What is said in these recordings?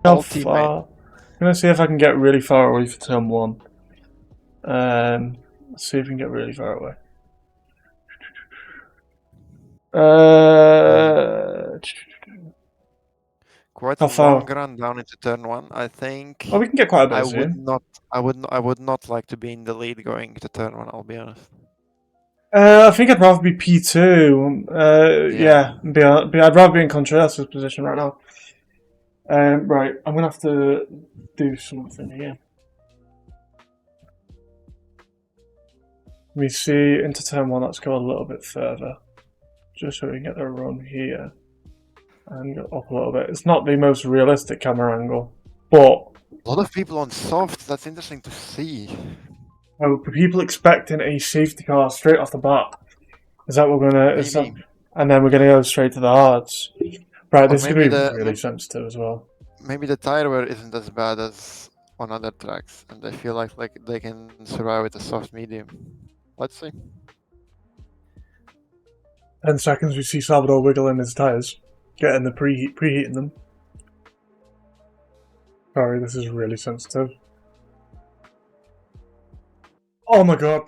How All teammate. far? I'm gonna see if I can get really far away for turn one. Let's see if we can get really far away. Uh, Quite how a long far? run down into turn one. I think Oh, we can get quite a I bit would soon. not. I would not like to be in the lead going to turn one. I'll be honest. I think I'd rather be P2. Yeah. I'd rather be in Contreras' position right now. Right, I'm gonna have to do something here. Let me see into turn one. Let's go a little bit further, just so we can get the run here and go up a little bit. It's not the most realistic camera angle, but A lot of people on soft. That's interesting to see. people expecting a safety car straight off the bat. Is that what we're gonna? Is that, Maybe. and then we're gonna go straight to the hards. Right, Or this is gonna maybe be really sensitive as well. maybe the tire wear isn't as bad as on other tracks, and they feel like they can survive with a soft medium. Let's see. 10 seconds, we see Salvador wiggling his tires, getting the preheating them. Sorry, this is really sensitive. Oh my god.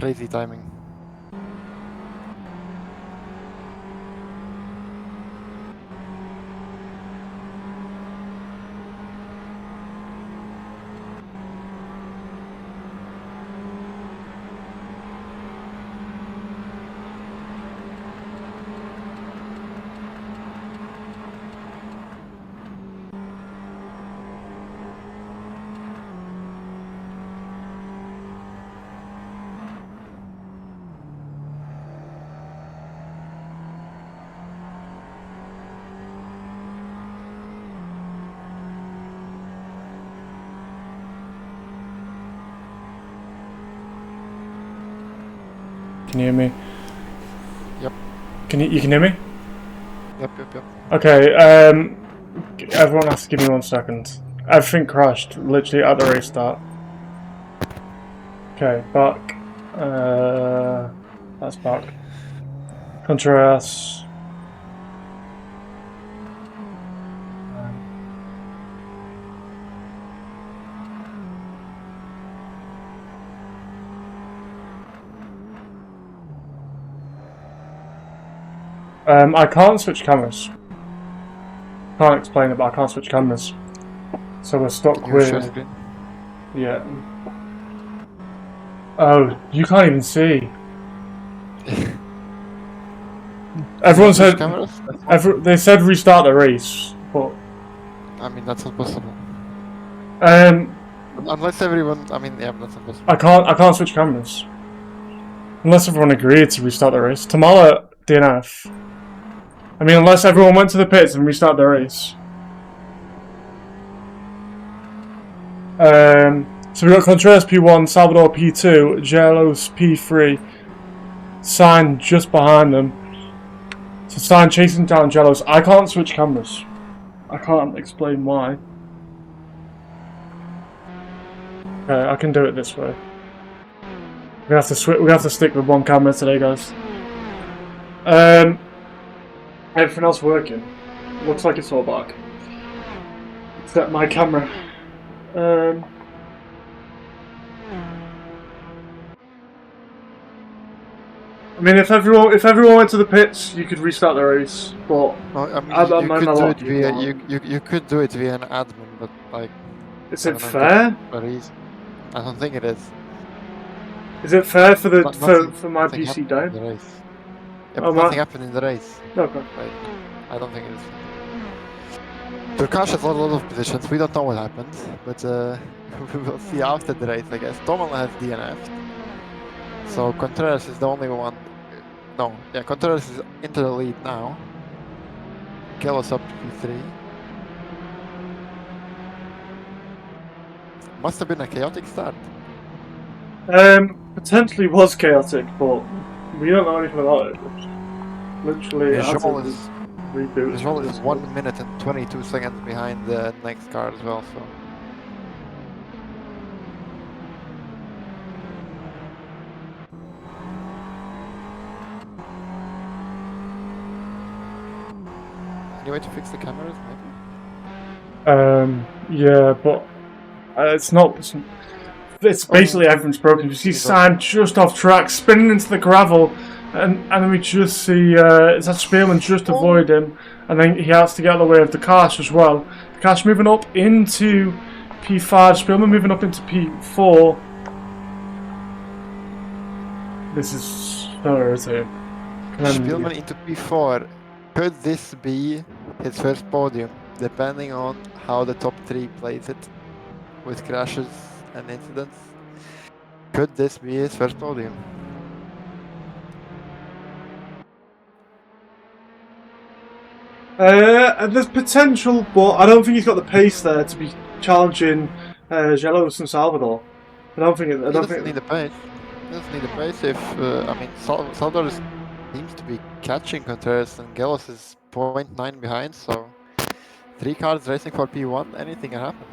crazy timing. Can you hear me? Yep. You can hear me? Yep. Okay, everyone has to give me 1 second. Everything crashed, literally at the restart. Okay, back. That's back. Contreras. I can't switch cameras. Can't explain it, but I can't switch cameras. So we're stuck Can you with... share screen? Yeah. Oh, you can't even see. Everyone Switch said... cameras? They said restart the race, but... I mean, that's not possible. Unless everyone... I mean, yeah, that's not possible. I can't switch cameras. Unless everyone agreed to restart the race. Tamala DNF. I mean, unless everyone went to the pits and restarted the race. So we got Contreras P1, Salvador P2, Jelos P3, Sign just behind them. So Sign chasing down Jelos. I can't switch cameras. I can't explain why. Okay, I can do it this way. We have to switch. We have to stick with 1 camera today, guys. Everything else working. Looks like it's all back. Except my camera. I mean, if everyone went to the pits, you could restart the race. But I mean, you could do it via you could do it via an admin, but like, is it fair? I don't think it is. Is it fair for for my nothing PC happened down? in the race. Yeah, Oh, but nothing happened in the race. Okay. Like, I don't think it is. Turkash has a lot of positions. We don't know what happened, but we will see after the race. I guess Tomal has DNF'd, so Contreras is the only one. No, yeah, Contreras is into the lead now. Kelos up to P3. Must have been a chaotic start. Potentially was chaotic, but we don't know anything about it. Literally, Visual is 1 minute and 22 seconds behind the next car as well, so. Any way to fix the cameras, maybe? Yeah, but it's not. It's basically everything's broken. You see Sign just off track, spinning into the gravel, and then we just see it's that Spearman just avoid him, and then he has to get out of the way of the Cash as well. The Cash moving up into P5, Spearman moving up into P4. This is so irritating. Spielman into P4. Could this be his first podium, depending on how the top 3 plays it, with crashes and incidents? Could this be his first podium? There's potential, but I don't think he's got the pace there to be challenging Jelos and Salvador. I don't think. He doesn't need the pace. He doesn't need the pace. If I mean, Salvador seems to be catching Contreras, and Gelos is 0.9 behind. So 3 cars racing for P1. Anything can happen.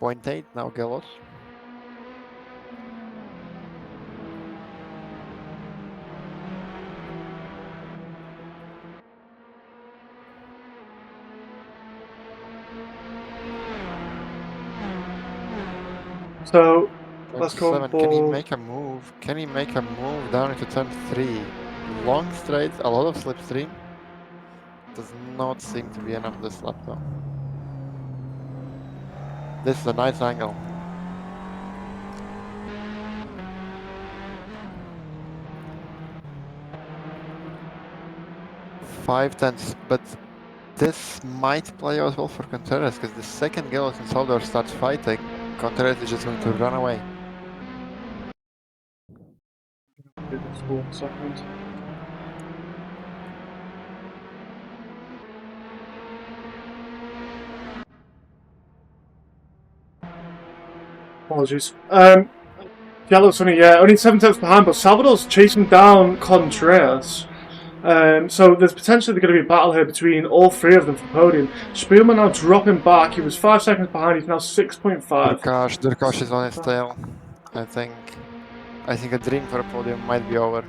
.8 now, Gelos. So let's Close go on 7. Can he board. make a move? Can he make a move down into turn 3? Long straight, a lot of slipstream. Does not seem to be enough this lap though. This is a nice angle. 5/10, but this might play out well for Contreras because the second Gilles and Salvador starts fighting, Contreras is just going to run away. Do this for 1 second. Apologies. Yellow's only 7 tenths behind, but Salvador's chasing down Contreras. So there's potentially going to be a battle here between all three of them for the podium. Spielman now dropping back. He was 5 seconds behind. He's now 6.5. Durkash is on his tail. I think a dream for a podium might be over.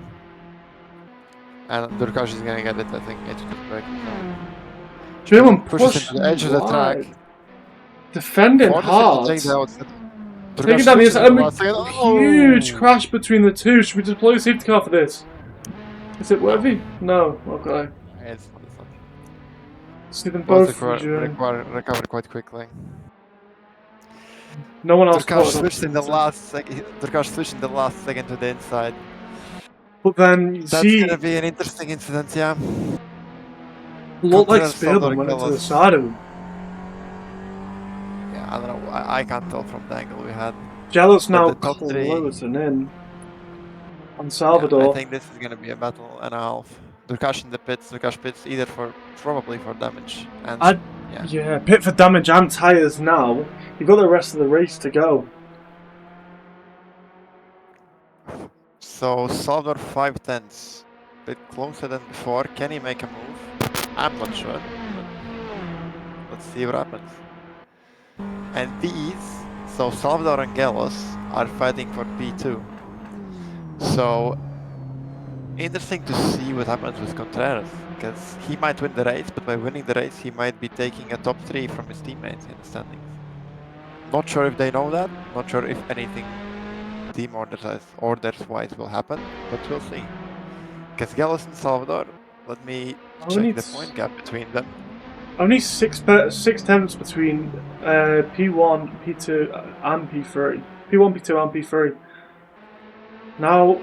And Durkash is gonna get it, I think. It's break. Spielman pushes him to the edge of the track. Defending hard. Taking down the huge crash between the two. Should we deploy a safety car for this? Is it worthy? No. Okay. It's not. See them both recover quite quickly. No one else Durkash switched in the last second. Durkash switched in the last second to the inside. But then you that's see, gonna be an interesting incident, yeah. Looked like Spielman went into the side of him. Yeah, I don't know. I can't tell from the angle we had. Jealous now closing in on Salvador. Yeah, I think this is gonna be a battle and a half. Durkash in the pits. Durkash pits either probably for damage and yeah, pit for damage and tyres now. You've got the rest of the race to go. So Salvador 5/10, bit closer than before. Can he make a move? I'm not sure. But let's see what happens. And these, so Salvador and Gilles are fighting for P2. So interesting to see what happens with Contreras, because he might win the race, but by winning the race he might be taking a top 3 from his teammates in the standings. Not sure if they know that, not sure if anything team orders-wise will happen, but we'll see. Because Gilles and Salvador, let me check the point gap between them. Only 6/10 between P1, P2 and P3. P1, P2 and P3. Now,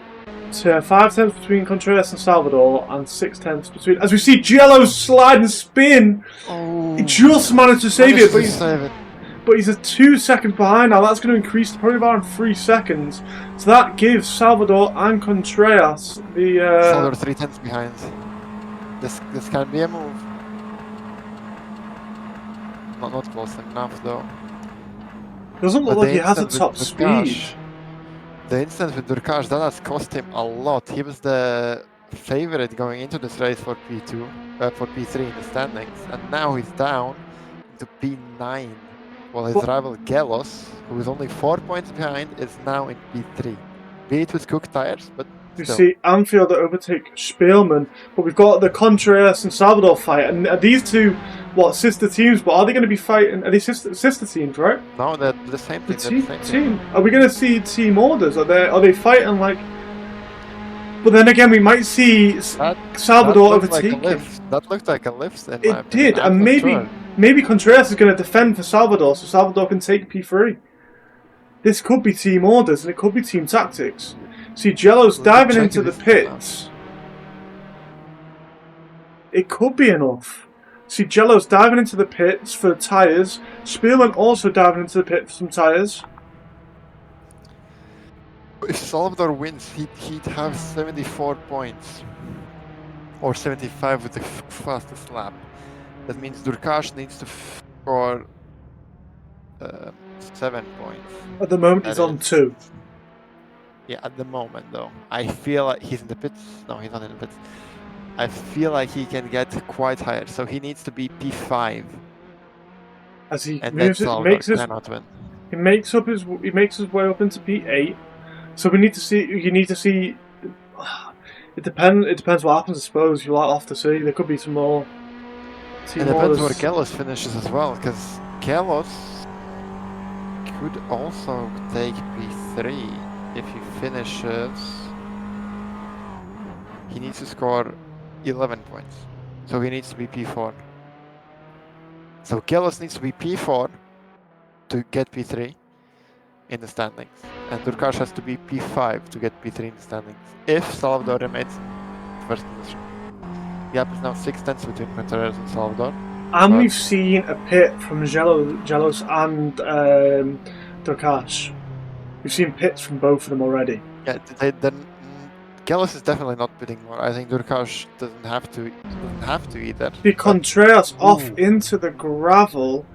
5/10 between Contreras and Salvador, and 6/10 between. As we see, Jello slide and spin. He just managed to save it, but he's a 2 seconds behind now. That's going to increase to probably around 3 seconds. So that gives Salvador and Contreras the. Salvador 3/10 behind. This can be a move. Not close enough though. Doesn't look like he has a top speed. The incident with Durkash, that has cost him a lot. He was the favorite going into this race for for P3 in the standings, and now he's down to P9. While his rival Gilles, who is only 4 points behind, is now in P3. Be it with cooked tires, but you see Anfield overtake Spielman, but we've got the Contreras and Salvador fight, and these two, sister teams? But are they going to be fighting? Are they sister teams, right? No, they're the same team. Are we going to see team orders? Are they fighting like? But then again, we might see Salvador overtaking. That looked like a lift. It did, and maybe Contreras is going to defend for Salvador, so Salvador can take P3. This could be team orders, and it could be team tactics. See, Jello's diving into the pits. It could be enough. See, Jello's diving into the pits for tyres. Spielman also diving into the pit for some tyres. If Salvador wins, he'd have 74 points. Or 75 with the fastest lap. That means Durkash needs to score 7 points. At the moment, he's on 2. Yeah, at the moment though. I feel like he's in the pits. No, he's not in the pits. I feel like he can get quite higher, so he needs to be P5. As he moves he makes his way up into P8. So we need to see. You need to see. It depends what happens. I suppose you'll have to see. There could be some more. It depends where Gilles finishes as well, because Gilles could also take P3 if he finishes. He needs to score 11 points, so he needs to be P4. So Gelos needs to be P4 to get P3 in the standings, and Durkash has to be P5 to get P3 in the standings. If Salvador remains in first position, the gap is now 6 tenths between Contreras and Salvador. And But- we've seen a pit from Jealous and Durkash. We've seen pits from both of them already. Yeah, Gelos is definitely not pitting more. I think Durkash doesn't have to either. The But Contreras off Ooh. into the gravel.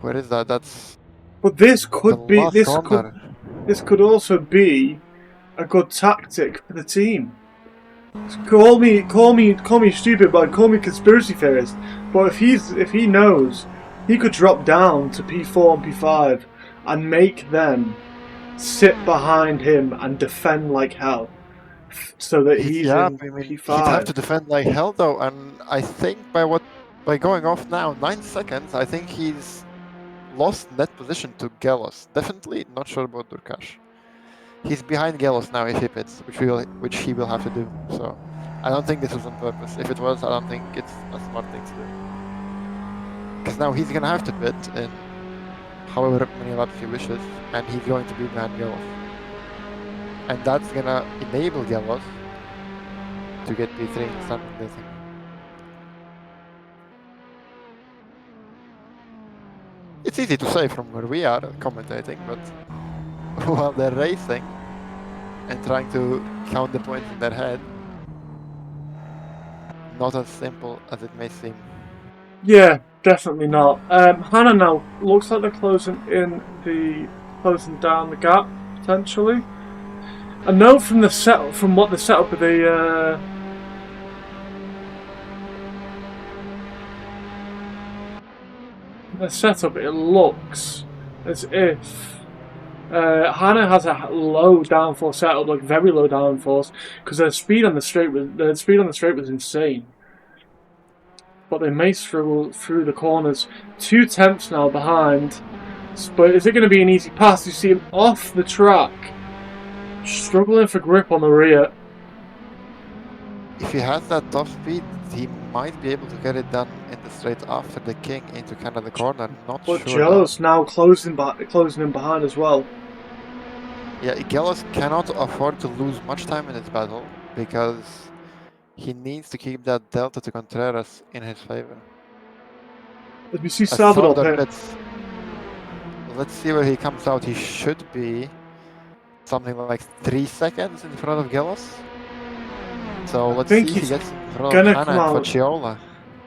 where is that? That's But this the could be last corner. this could also be a good tactic for the team. Call me stupid, but call me conspiracy theorist. But if he knows, he could drop down to P4 and P5 and make them sit behind him and defend like hell, so that he's in P5. He'd have to defend like hell though, and I think by going off now 9 seconds, I think he's lost net position to Gelos. Definitely not sure about Durkash. He's behind Gelos now if he pits, which he will have to do. So I don't think this was on purpose. If it was, I don't think it's a smart thing to do. Because now he's gonna have to pit in however many laps he wishes, and he's going to be behind Gelos. And that's gonna enable Gelos to get P3 in standing, I think. It's easy to say from where we are commentating, but while they're racing and trying to count the points in their head, not as simple as it may seem. Yeah, definitely not. Hannah now looks like they're closing down the gap potentially. I know from what the setup of the setup, it looks as if Hannah has a low downforce setup, like very low downforce, because their speed on the straight was insane. But they may struggle through the corners. 2 tenths now behind. But is it going to be an easy pass? You see him off the track, struggling for grip on the rear. If he has that top speed, he might be able to get it done in the straight after the king into kind of the corner. Not But sure. Joe's now closing him behind as well. Yeah, Gelos cannot afford to lose much time in this battle because he needs to keep that delta to Contreras in his favor. As we see Salvador here. Let's see where he comes out. He should be something like 3 seconds in front of Gelos. So let's see if he gets in front of Hannah and Faciola.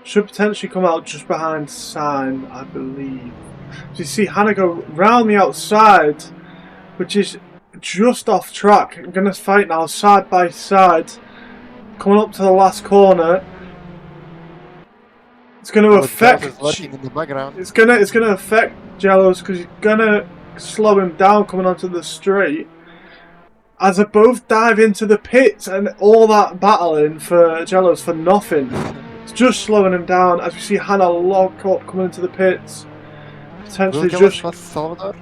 Should potentially come out just behind Sign, I believe. So you see Hannah go round the outside, which is just off track. I'm going to fight now side by side. Coming up to the last corner. It's going to affect. In the background. It's going to affect Jellos because he's going to slow him down coming onto the straight. As they both dive into the pits and all that battling for Jellos for nothing. It's just slowing him down as we see Hannah lock up coming into the pits. Potentially just. Salvador?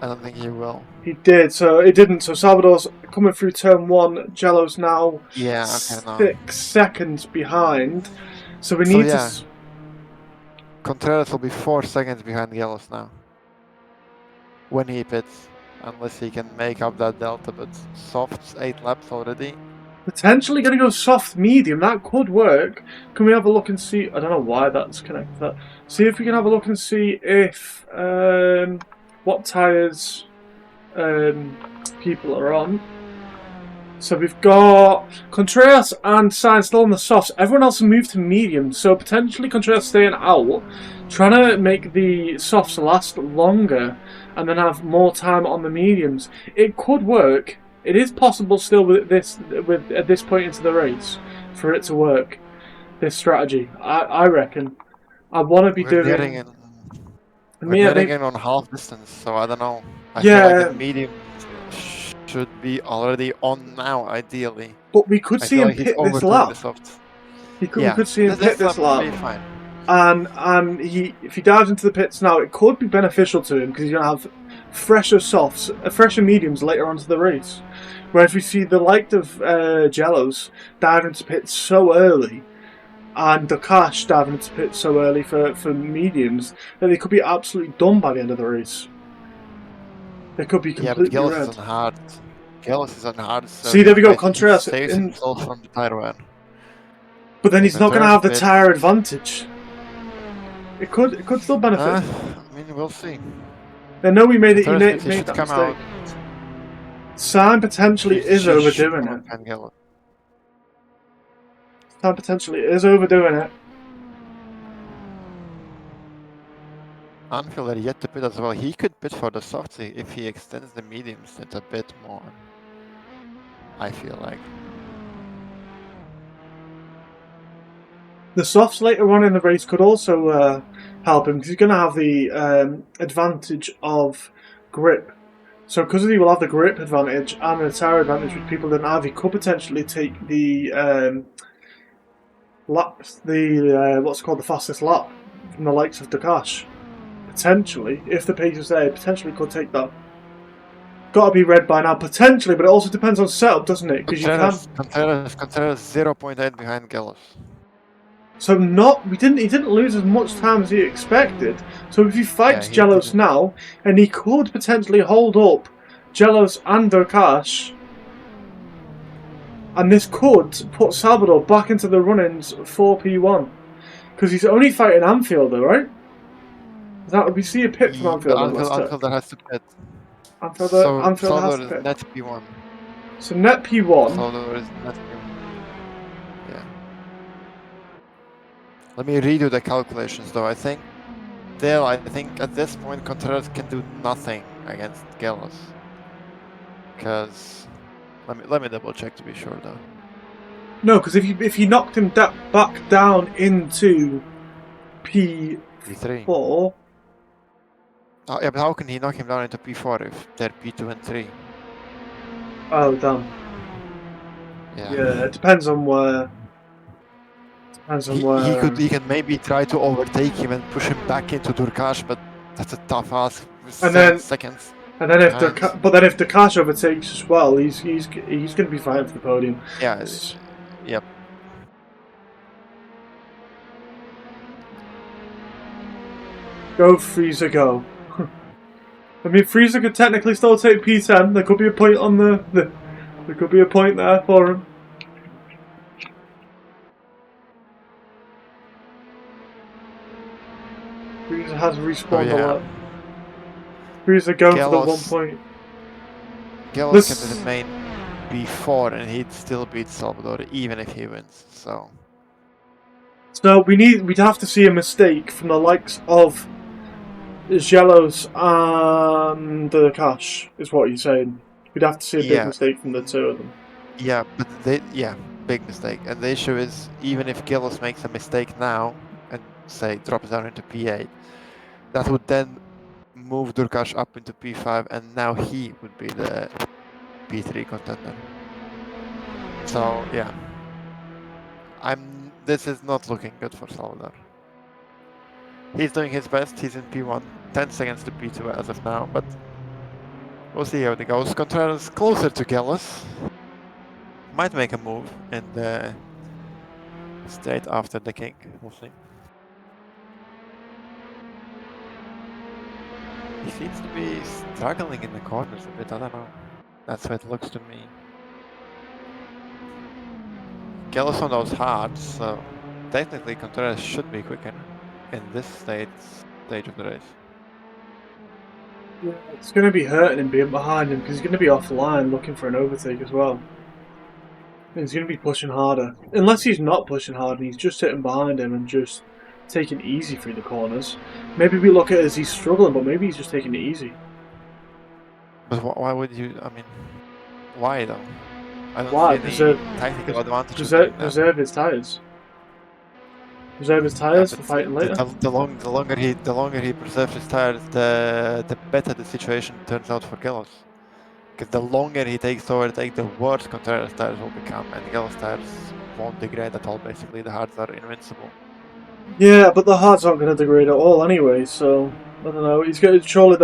I don't think he will. He did, so it didn't. So Salvador's coming through turn 1. Jello's now 6 seconds behind. So we need to. Contreras will be 4 seconds behind Gelos now. When he pits. Unless he can make up that delta, but soft's 8 laps already. Potentially going to go soft medium. That could work. Can we have a look and see? I don't know why that's connected. See if we can have a look and see if what tyres people are on. So we've got Contreras and Sainz still on the softs. Everyone else has moved to medium. So potentially Contreras staying out, trying to make the softs last longer and then have more time on the mediums. It could work. It is possible still at this point into the race for it to work. This strategy, I reckon. I want to be doing. We're getting in on half distance, so I don't know. I feel like the medium should be already on now, ideally. But we could see him hit this lap. We could see him hit this lap. and if he dives into the pits now, it could be beneficial to him because he's gonna have fresher softs, fresher mediums later onto the race. Whereas we see the likes of Jellos diving into pits so early, and Dakash diving into pits so early for mediums that they could be absolutely done by the end of the race. They could be Yeah, but completely Gillis red. is on hard. Gillis is on hard, so See, there we go, he Contreras. saves himself from the tire wear. But then Okay, he's not going to Contreras have the pits. tire advantage. It could still benefit. I mean, we'll see. I know he made Contreras made that come mistake. out. Sam potentially is overdoing it. Sam potentially is overdoing it. Anfield are yet to pit as well. He could pit for the softy if he extends the mediums a bit more. I feel like. The softs later on in the race could also help him because he's going to have the advantage of grip. So because he will have the grip advantage and the tire advantage which people didn't have, he could potentially take the laps, what's called the fastest lap from the likes of Dakash. Potentially, if the pace is there, potentially could take that. Got to be red by now, potentially, but it also depends on setup, doesn't it? Because you can. Contreras 0.8 behind Gillis. So he didn't lose as much time as he expected. So if he fights Jellos now, and he could potentially hold up Jellos and Dakash, and this could put Salvador back into the run-ins for P1. Because he's only fighting Anfielder, right? That would we see a pit from Anfielder. Anfielder has to pit. Anfielder has to pit. Net P1. So net P1. Salvador is net P1. Yeah. Let me redo the calculations though. I think at this point Contreras can do nothing against Gillis. Because let me double check to be sure though. No, because if you knocked him back down into P3. Oh yeah, but how can he knock him down into P4 if they're P2 and 3? Oh damn. Yeah, it depends on where. He can maybe try to overtake him and push him back into Durkash, but that's a tough ask. And then seconds. And then if Dakash overtakes as well, he's going to be fighting for the podium. Yeah. Yep. Go Freezer, go. I mean, Freezer could technically still take P10. There could be a point on there could be a point there for him. Freezer has respawned a lot. Freezer going for the 1 point. Gillis can remain B4 and he'd still beat Salvador even if he wins. So we'd have to see a mistake from the likes of Jellos and Dakash, is what you're saying. We'd have to see a big mistake from the two of them. Yeah, but big mistake. And the issue is, even if Gillis makes a mistake now and say drops down into P8, that would then move Durkash up into P5, and now he would be the P3 contender. So yeah, this is not looking good for Salvador. He's doing his best. He's in P1, 10 seconds to P2 as of now, but we'll see how it goes. Contreras closer to Gillis. Might make a move in the straight after the kick. We'll see. He seems to be struggling in the corners a bit. I don't know. That's what it looks to me. Gillis on those hards, so technically Contreras should be quicker in this stage of the race. Yeah, it's going to be hurting him being behind him because he's going to be offline looking for an overtake as well. And he's going to be pushing harder. Unless he's not pushing hard and he's just sitting behind him and just taking it easy through the corners. Maybe we look at it as he's struggling, but maybe he's just taking it easy. But why would you, I mean, why though? I don't see any tactical advantage. Preserve his tyres. Preserve his tyres for fighting later. The longer he preserves his tyres, the better the situation turns out for Gillis. Because the longer he takes to overtake, the worse Contreras' tyres will become, and Gillis' tyres won't degrade at all. Basically, the hards are invincible. Yeah, but the hards aren't going to degrade at all anyway, so I don't know. He's going to surely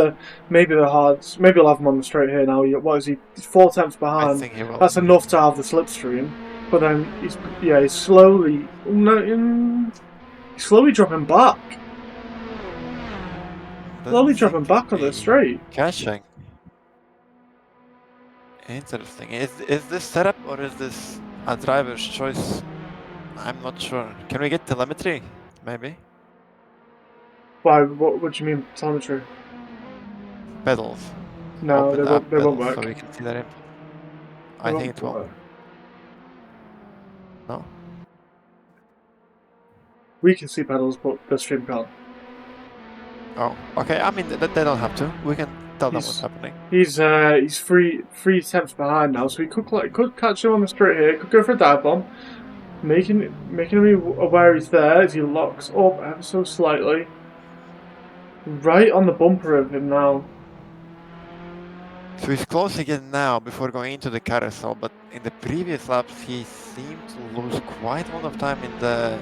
maybe the hards, maybe he'll have him on the straight here now. What is he? He's 4 tenths I behind. think he will. That's enough to have the slipstream. But then he's slowly he's slowly dropping back. Doesn't Slowly seem dropping to back on the be straight. catching. Interesting. Is this setup or is this a driver's choice? I'm not sure. Can we get telemetry? Maybe. Why? What do you mean telemetry? Pedals. No, Open the app they won't pedals so work. we can see that input. They I think won't it will. work. No? We can see pedals, but the stream can't. Oh, okay. I mean, they don't have to. We can tell them what's He's happening. he's three tenths behind now, so he could catch him on the straight here. Could go for a dive bomb, making him aware he's there as he locks up ever so slightly, right on the bumper of him now. So he's close again now before going into the carousel, but in the previous laps he seemed to lose quite a lot of time in the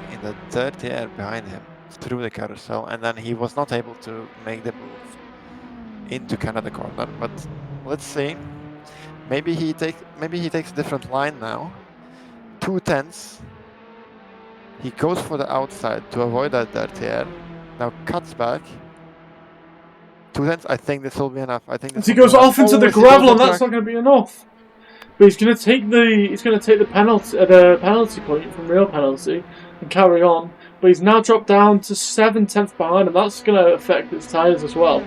dirty air behind him through the carousel, and then he was not able to make the move into Canada corner. But let's see. Maybe he takes a different line now. 2 tenths. He goes for the outside to avoid that dirty air. Now cuts back. 2 tenths. I think this will be enough. I think As this he will be goes enough. off into Oh, the as he goes gravel, and the that's track. not going to be enough. But he's going to take the penalty point from real penalty and carry on. But he's now dropped down to 7 tenths behind, and that's going to affect his tyres as well.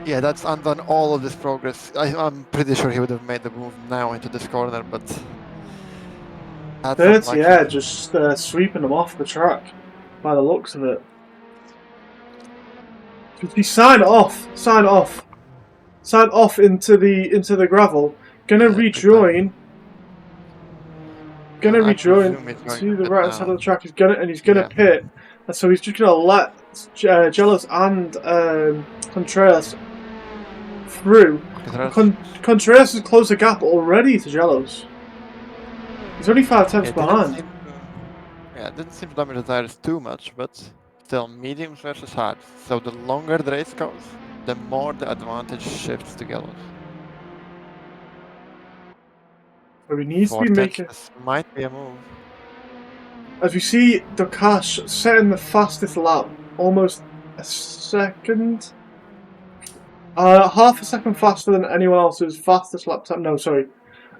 Yeah, that's undone all of this progress. I'm pretty sure he would have made the move now into this corner, but that's Dirty unlucky. air just sweeping him off the track by the looks of it. If you sign off into the gravel. Gonna Yeah, rejoin. Gonna I rejoin presume it's going to to the pit right side now. of the track. He's gonna Yeah. pit, and so he's just gonna let Jealous and Contreras through. Contreras has closed the gap already to Jealous. He's only 5 tenths behind. It didn't seem to damage the tires too much, but still mediums versus hards. So the longer the race goes, the more the advantage shifts to Gallows. So he needs to be 4 tenths, making. this might be a move. As we see, Dukash setting the fastest lap, almost a second. Half a second faster than anyone else's fastest lap time. No, sorry.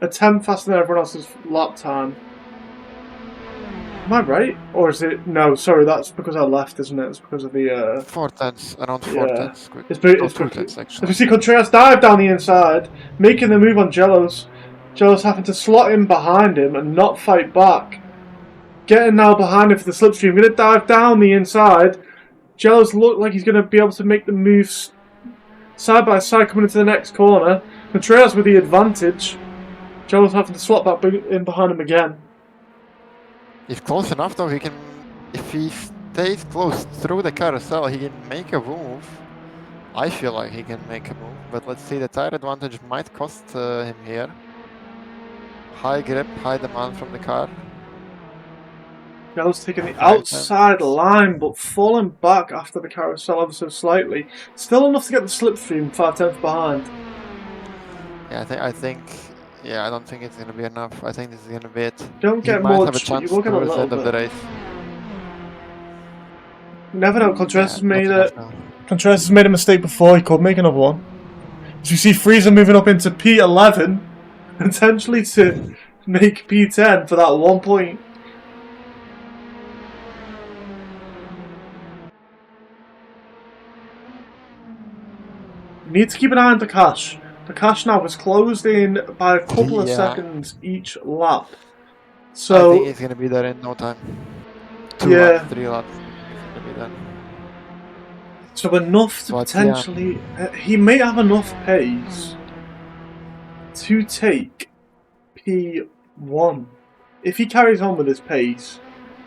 A tenth faster than everyone else's lap time. Am I right? Or is it... No, sorry, that's because I left, isn't it? It's because of the... 4 tenths, around 4 Yeah. tenths. Quick. It's 2 because... tenths As actually. we see Contreras dive down the inside, making the move on Jellos. Jellos having to slot in behind him and not fight back. Getting now behind him for the slipstream. Going to dive down the inside. Jellos look like he's going to be able to make the moves side by side coming into the next corner. Contreras with the advantage. Jellos having to slot back in behind him again. He's close enough though, he can... If he stays close through the carousel, he can make a move. I feel like he can make a move, but let's see, the tire advantage might cost him here. High grip, high demand from the car. Jellos taking the outside line, but falling back after the carousel ever so slightly. Still enough to get the slipstream 5 tenths behind. Yeah, I don't think it's gonna be enough. I think this is gonna be it. Don't He get might much, have a but you chance will get a towards the little end of the bit. race. You never know. Contreras has made Contreras has made a mistake before. He could make another one. As you see, Freezer moving up into P11, potentially to make P10 for that 1 point. You need to keep an eye on Takash. Takash now has closed in by a couple of seconds each lap. So I think he's gonna be there in no time. 2 laps, 3 laps, he's gonna be there. So enough to potentially... he may have enough pace to take P1. If he carries on with his pace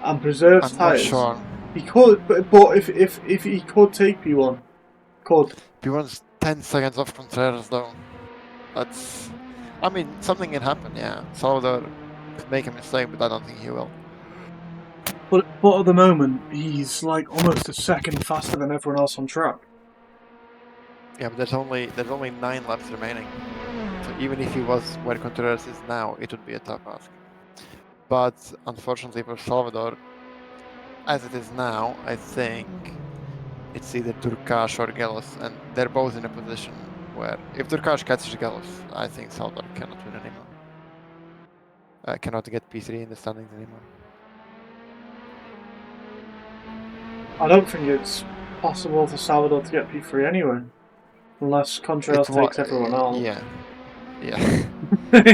and preserves tyres, sure. he could, but if he could take P1, could. P1's 10 seconds off Contreras though. That's... I mean, something can happen, yeah. Salvador could make a mistake, but I don't think he will. But at the moment, he's like almost a second faster than everyone else on track. Yeah, but there's only 9 laps remaining. So even if he was where Contreras is now, it would be a tough ask. But unfortunately for Salvador, as it is now, I think it's either Durkash or Gelos, and they're both in a position where if Durkash catches Gelos, I think Salvador cannot win anymore. Cannot get P3 in the standings anymore. I don't think it's possible for Salvador to get P3 anyway, unless Contreras takes everyone out. Yeah, yeah.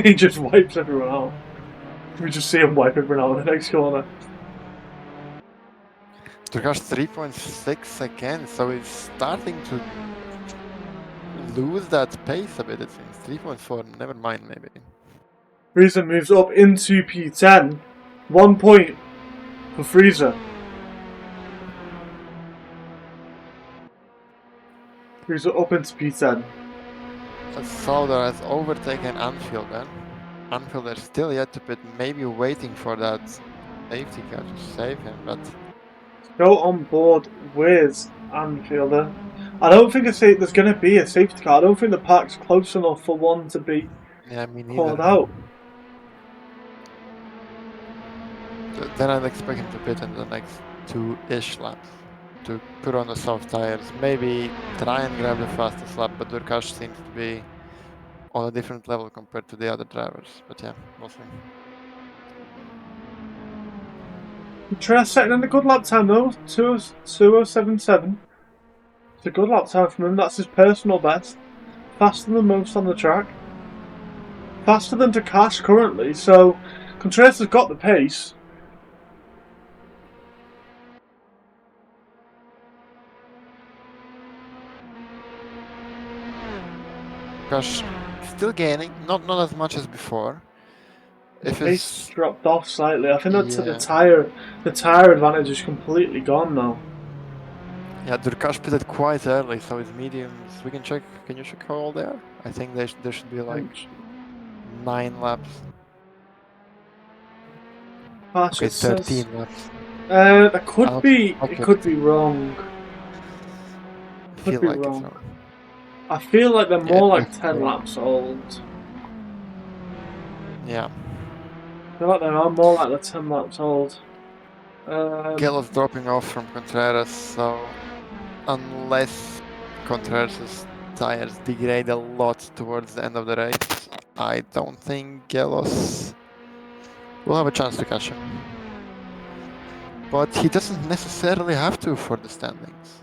He just wipes everyone out. We just see him wipe everyone out in the next corner. Durkash 3.6 again, so he's starting to lose that pace a bit, it seems. 3.4, never mind, maybe. Frieza moves up into P10. 1 point for Frieza. Frieza up into P10. Salvador has overtaken Anfielder. Anfielder still yet to pit, maybe waiting for that safety car to save him, but... Go on board with Anfielder. I don't think there's going to be a safety car. I don't think the park's close enough for one to be called out. Then I'd expect him to pit in the next 2-ish laps to put on the soft tires. Maybe try and grab the fastest lap, but Durkash seems to be on a different level compared to the other drivers. But yeah, we'll see. Contreras setting in a good lap time though, 2:07.7. It's a good lap time from him. That's his personal best. Faster than most on the track. Faster than Takash currently. So Contreras has got the pace. Durkash still gaining, not as much as before. The pace dropped off slightly. I think that's the tire advantage is completely gone now. Yeah, Durkash pitted quite early, so his mediums. We can check. Can you check how old they are? I think there should be like 9 laps. Okay, 13 laps. That could be. It could be wrong. Could be wrong. I feel like they're more like 10 laps old. Yeah. I feel like they are more like they're 10 laps old. Gelos dropping off from Contreras, so unless Contreras' tires degrade a lot towards the end of the race, I don't think Gelos will have a chance to catch him. But he doesn't necessarily have to for the standings.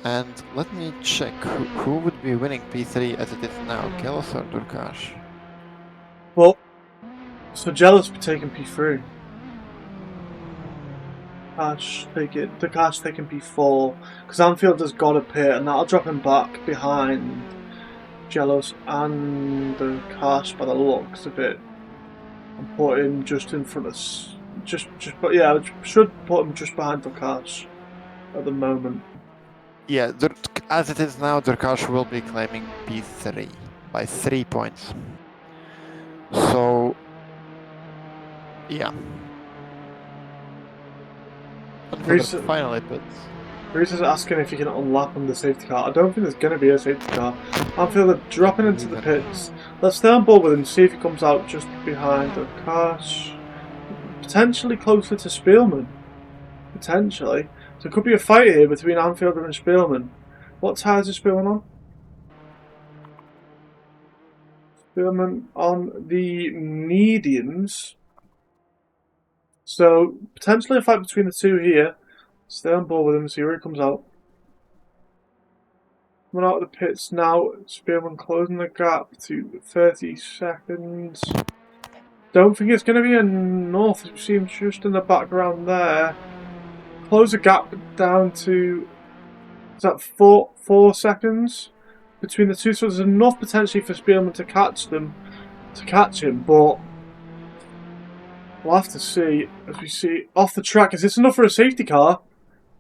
And let me check who would be winning P3 as it is now, Gelos or Durkash? Well, so Gelos be taking P3. Durkash taking P4 because Anfielder's got a pit and that'll drop him back behind Gelos and Durkash by the looks of it, and put him just in front of but yeah, should put him just behind Durkash at the moment. Yeah, as it is now, Durkash will be claiming P3 by 3 points. So, yeah. Finally, but Reese's asking if you can unlap on the safety car. I don't think there's going to be a safety car. I feel they're dropping into the pits. Let's stay on board with him, see if he comes out just behind Durkash. Potentially closer to Spielman. Potentially. So it could be a fight here between Anfielder and Spielman. What tyres is Spielman on? Spielman on the mediums. So potentially a fight between the two here. Stay on board with him, see where he comes out. Coming out of the pits now. Spielman closing the gap to 30 seconds. Don't think it's going to be enough. You see him just in the background there. Close the gap down to, is that 4 seconds between the two? So there's enough potentially for Spielman to catch him, but we'll have to see as we see off the track. Is this enough for a safety car?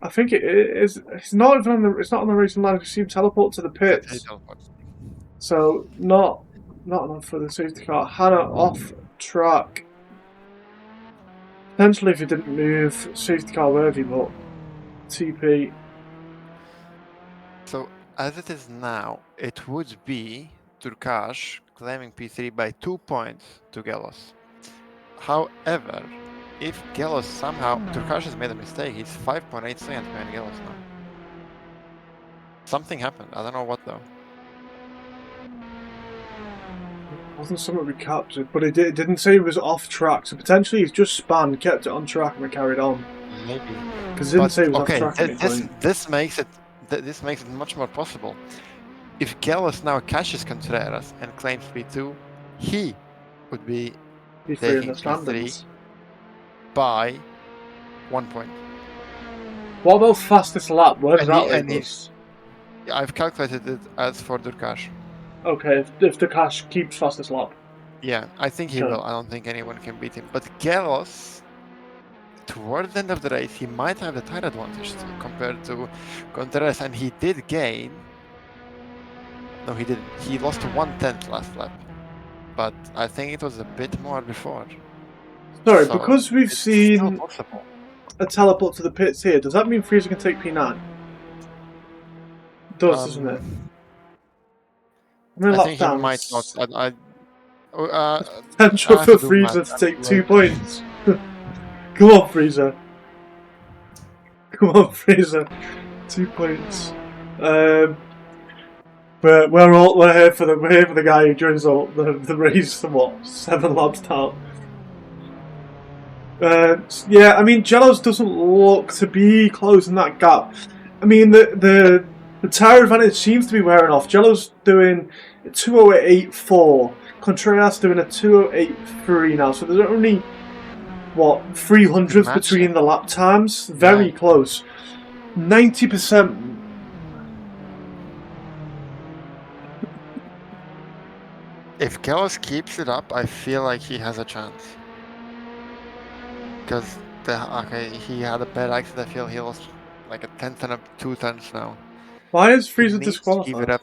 I think it is. It's not even on the. It's not on the racing line. We see him teleport to the pits. So not enough for the safety car. Hannah off track. Potentially if he didn't move safety car worthy, but TP. So as it is now, it would be Turkash claiming P3 by 2 points to Gelos. However, if Gelos somehow... Turkash has made a mistake, he's 5.8 seconds behind Gelos now. Something happened, I don't know what though. Wasn't something we captured, but it didn't say it was off track, so potentially he's just spun, kept it on track, and we carried on. Maybe. Because it didn't say it was Okay, off track at any point. this makes it much more possible. If Gelos now catches Contreras and claims P2, he would be P3 in taking the P3 standings. by 1 point. What about fastest lap? Where does that leave us? I've calculated it as for Durkash. Okay, if the cash keeps fastest lap. Yeah, I think he will. I don't think anyone can beat him. But Gelos, toward the end of the race, he might have the tire advantage compared to Contreras, and he did gain. No, he didn't. He lost 1/10 last lap, but I think it was a bit more before. Sorry, So because we've it's still seen possible. a teleport to the pits here, does that mean Freezer can take P9? It does, doesn't it? I think he might not. Potential I have for to do Freezer math. to take 2 points. Come on, Freezer. Come on, Freezer. 2 points. But we're here for the guy who joins the race. What 7 laps down. Yeah, I mean, Jello's doesn't look to be closing that gap. I mean, the tire advantage seems to be wearing off. Jello's doing a 208.4. Contreras doing a 208.3 now. So there's only, what, 300s between the lap times? Very close. 90%. If Gelos keeps it up, I feel like he has a chance. Because he had a bad accident. I feel he lost like a 10th and 2 tenths now. Why is Freezer disqualified? Keep it up.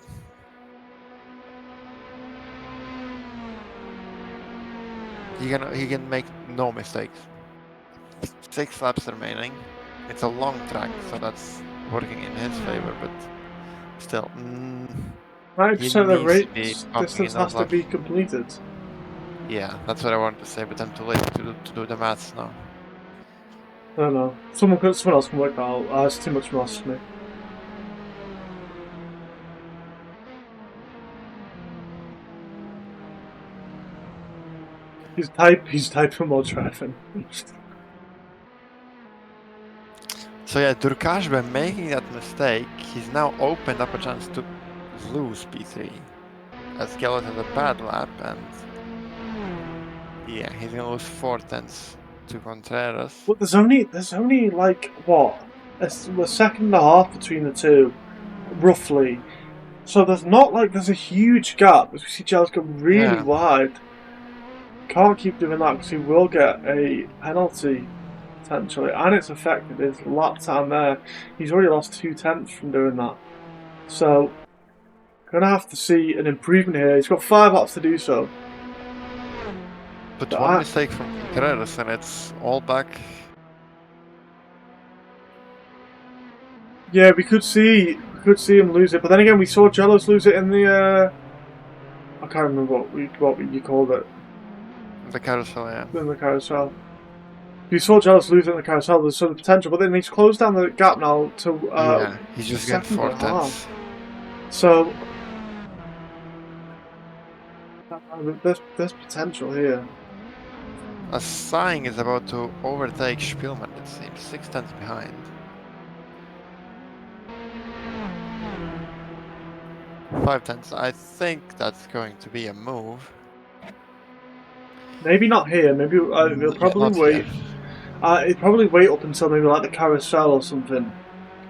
He can make no mistakes. 6 laps remaining. It's a long track, so that's working in his favor. But still, 90% of the race distance has to be completed. Yeah, that's what I wanted to say, but I'm too late to do the maths now. I don't know. Someone else can work that out. It's too much maths for me. He's typing while driving. So yeah, Durkash, by making that mistake, he's now opened up a chance to lose P3. As Gelos has a bad lap, and yeah, he's gonna lose 4 tenths to Contreras. But there's only like what a second and a half between the two, roughly. So there's a huge gap. As we see Giles go really wide. Can't keep doing that because he will get a penalty potentially, and it's affected his lap time there. He's already lost 2 tenths from doing that. So gonna have to see an improvement here. He's got 5 laps to do so. But one mistake from Contreras and it's all back. Yeah, we could see him lose it, but then again, we saw Jellos lose it in the. I can't remember what you called it. The carousel, yeah. In the carousel. We saw Jellos lose it in the carousel. There's some potential, but then he's closed down the gap now to. Yeah, he's just getting 4 tenths. So there's potential here. Assign is about to overtake Spielman, it seems, 6 tenths behind. 5 tenths. I think that's going to be a move. Maybe not here. Maybe he'll probably wait. He'd probably wait up until maybe like the carousel or something,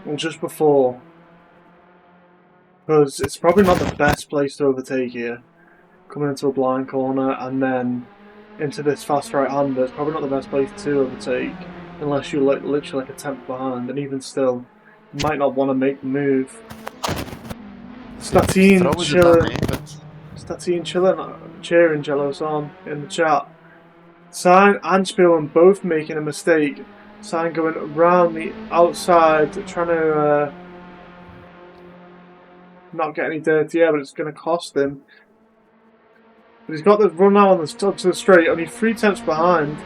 or just before, because it's probably not the best place to overtake here. Coming into a blind corner and then into this fast right-hander, it's probably not the best place to overtake unless you're literally like a tenth behind, and even still, you might not want to make the move. Statine chilling, cheering Jellos on in the chat. Sainz and Spielman both making a mistake. Sainz going around the outside, trying to not get any dirty air, but it's going to cost him. But he's got the run now on the up to the straight, only 3 tenths behind.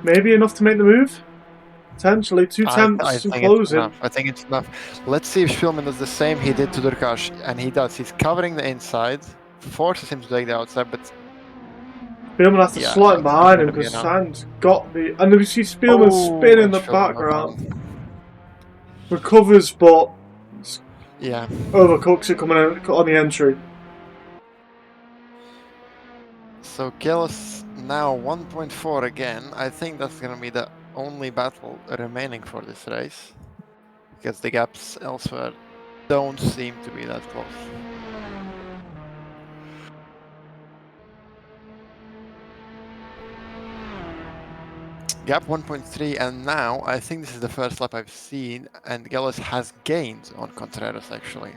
Maybe enough to make the move? Potentially 2 tenths and closing. I think it's enough. Let's see if Spielman does the same he did to Durkash, and he does. He's covering the inside, forces him to take the outside, but Spielman has to slot him behind him because Sainz got the. And then we see Spielman spin in the background. Recovers, but overcooks it coming out on the entry. So Gillis now 1.4 again. I think that's going to be the only battle remaining for this race, because the gaps elsewhere don't seem to be that close. Gap 1.3, and now I think this is the first lap I've seen, and Gillis has gained on Contreras actually.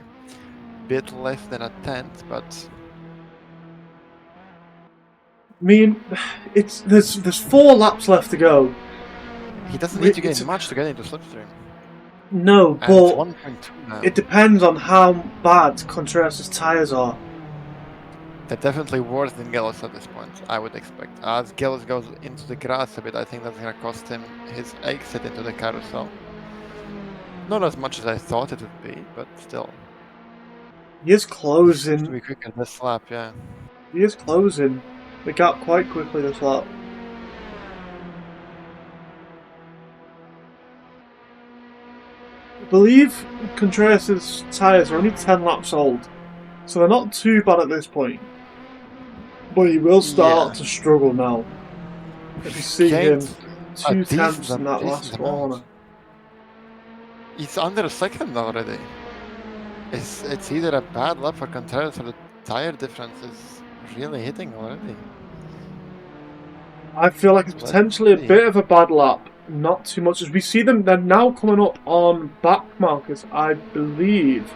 Bit less than a tenth, but I mean, there's 4 laps left to go. He doesn't need to gain much to get into slipstream. No, and but 1.2 now. It depends on how bad Contreras' tyres are. They're definitely worse than Gillis at this point, I would expect. As Gillis goes into the grass a bit, I think that's going to cost him his exit into the carousel. Not as much as I thought it would be, but still. He is closing. To be quicker this lap, yeah. He is closing the gap quite quickly this lap. I believe Contreras' tyres are only 10 laps old, so they're not too bad at this point. But he will start to struggle now. If you see him 2 tenths in that last corner. He's under a second already. It's either a bad lap for Contreras or the tyre difference is really hitting already. I feel like it's potentially a bit of a bad lap. Not too much, as we see them. They're now coming up on back markers, I believe.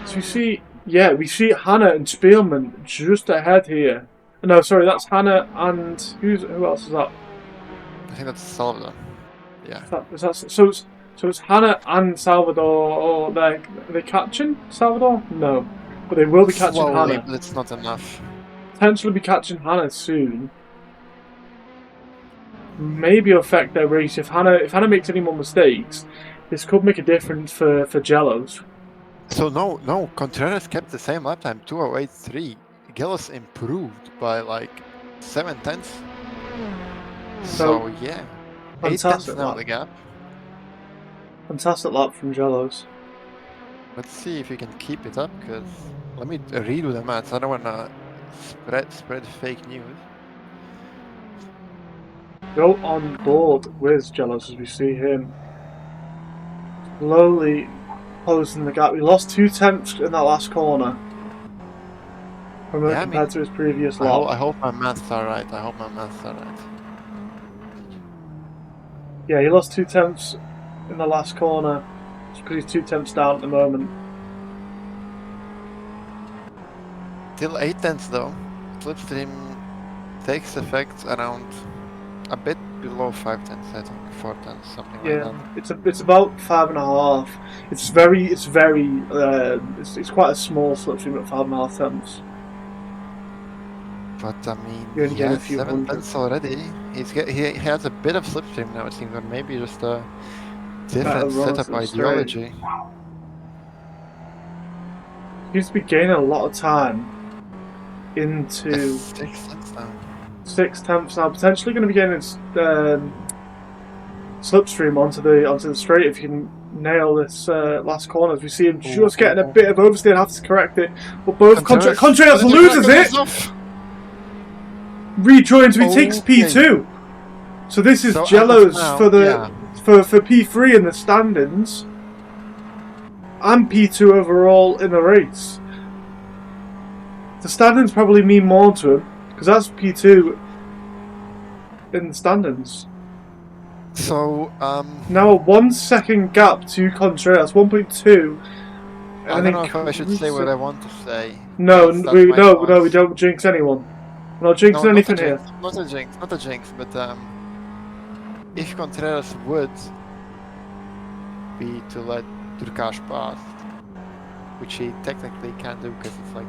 So we see, we see Hannah and Spielman just ahead here. No, sorry, that's Hannah and who else is that? I think that's Salvador. Yeah. So it's Hannah and Salvador. Or are they catching Salvador? No, but they will be catching Hannah. But it's not enough. Potentially be catching Hannah soon. Maybe affect their race if Hannah makes any more mistakes. This could make a difference for Jellos. So no, Contreras kept the same lap time, 2:08.3. Gillis improved by like 7 tenths. So yeah, 8 tenths now the gap. Fantastic lap from Jellos. Let's see if he can keep it up, because let me redo the maths. I don't want to spread fake news. Go on board with Jellos as we see him slowly closing the gap. He lost 2 tenths in that last corner compared to his previous lap. I hope my maths are right. Yeah, he lost 2 tenths in the last corner because he's 2 tenths down at the moment. Still 8 tenths though. Slipstream takes effect around a bit below 5 tenths, I think, 4 tenths, something like that. It's about 5.5. It's quite a small slipstream at 5.5 tenths. But I mean, you only get a few 7 tenths already. He has a bit of slipstream now, it seems, or maybe just a different setup ideology. He used to be gaining a lot of time into 6 tenths now. 6 tenths now, potentially going to be getting slipstream onto the straight if you can nail this last corner. As we see him just getting a bit of oversteer and have to correct it, but both Contreras loses it. Rejoins, he takes P2. So this is Jellos for P3 in the standings and P2 overall in the race. The standings probably mean more to him, because that's P2 in the standings. So, now a 1 second gap to Contreras, 1.2. I don't know if I should say what I want to say. No, we don't jinx anyone. I'm not jinxing No, not a anything here. jinx, not a jinx, but if Contreras would be to let Durkash pass, which he technically can do because it's like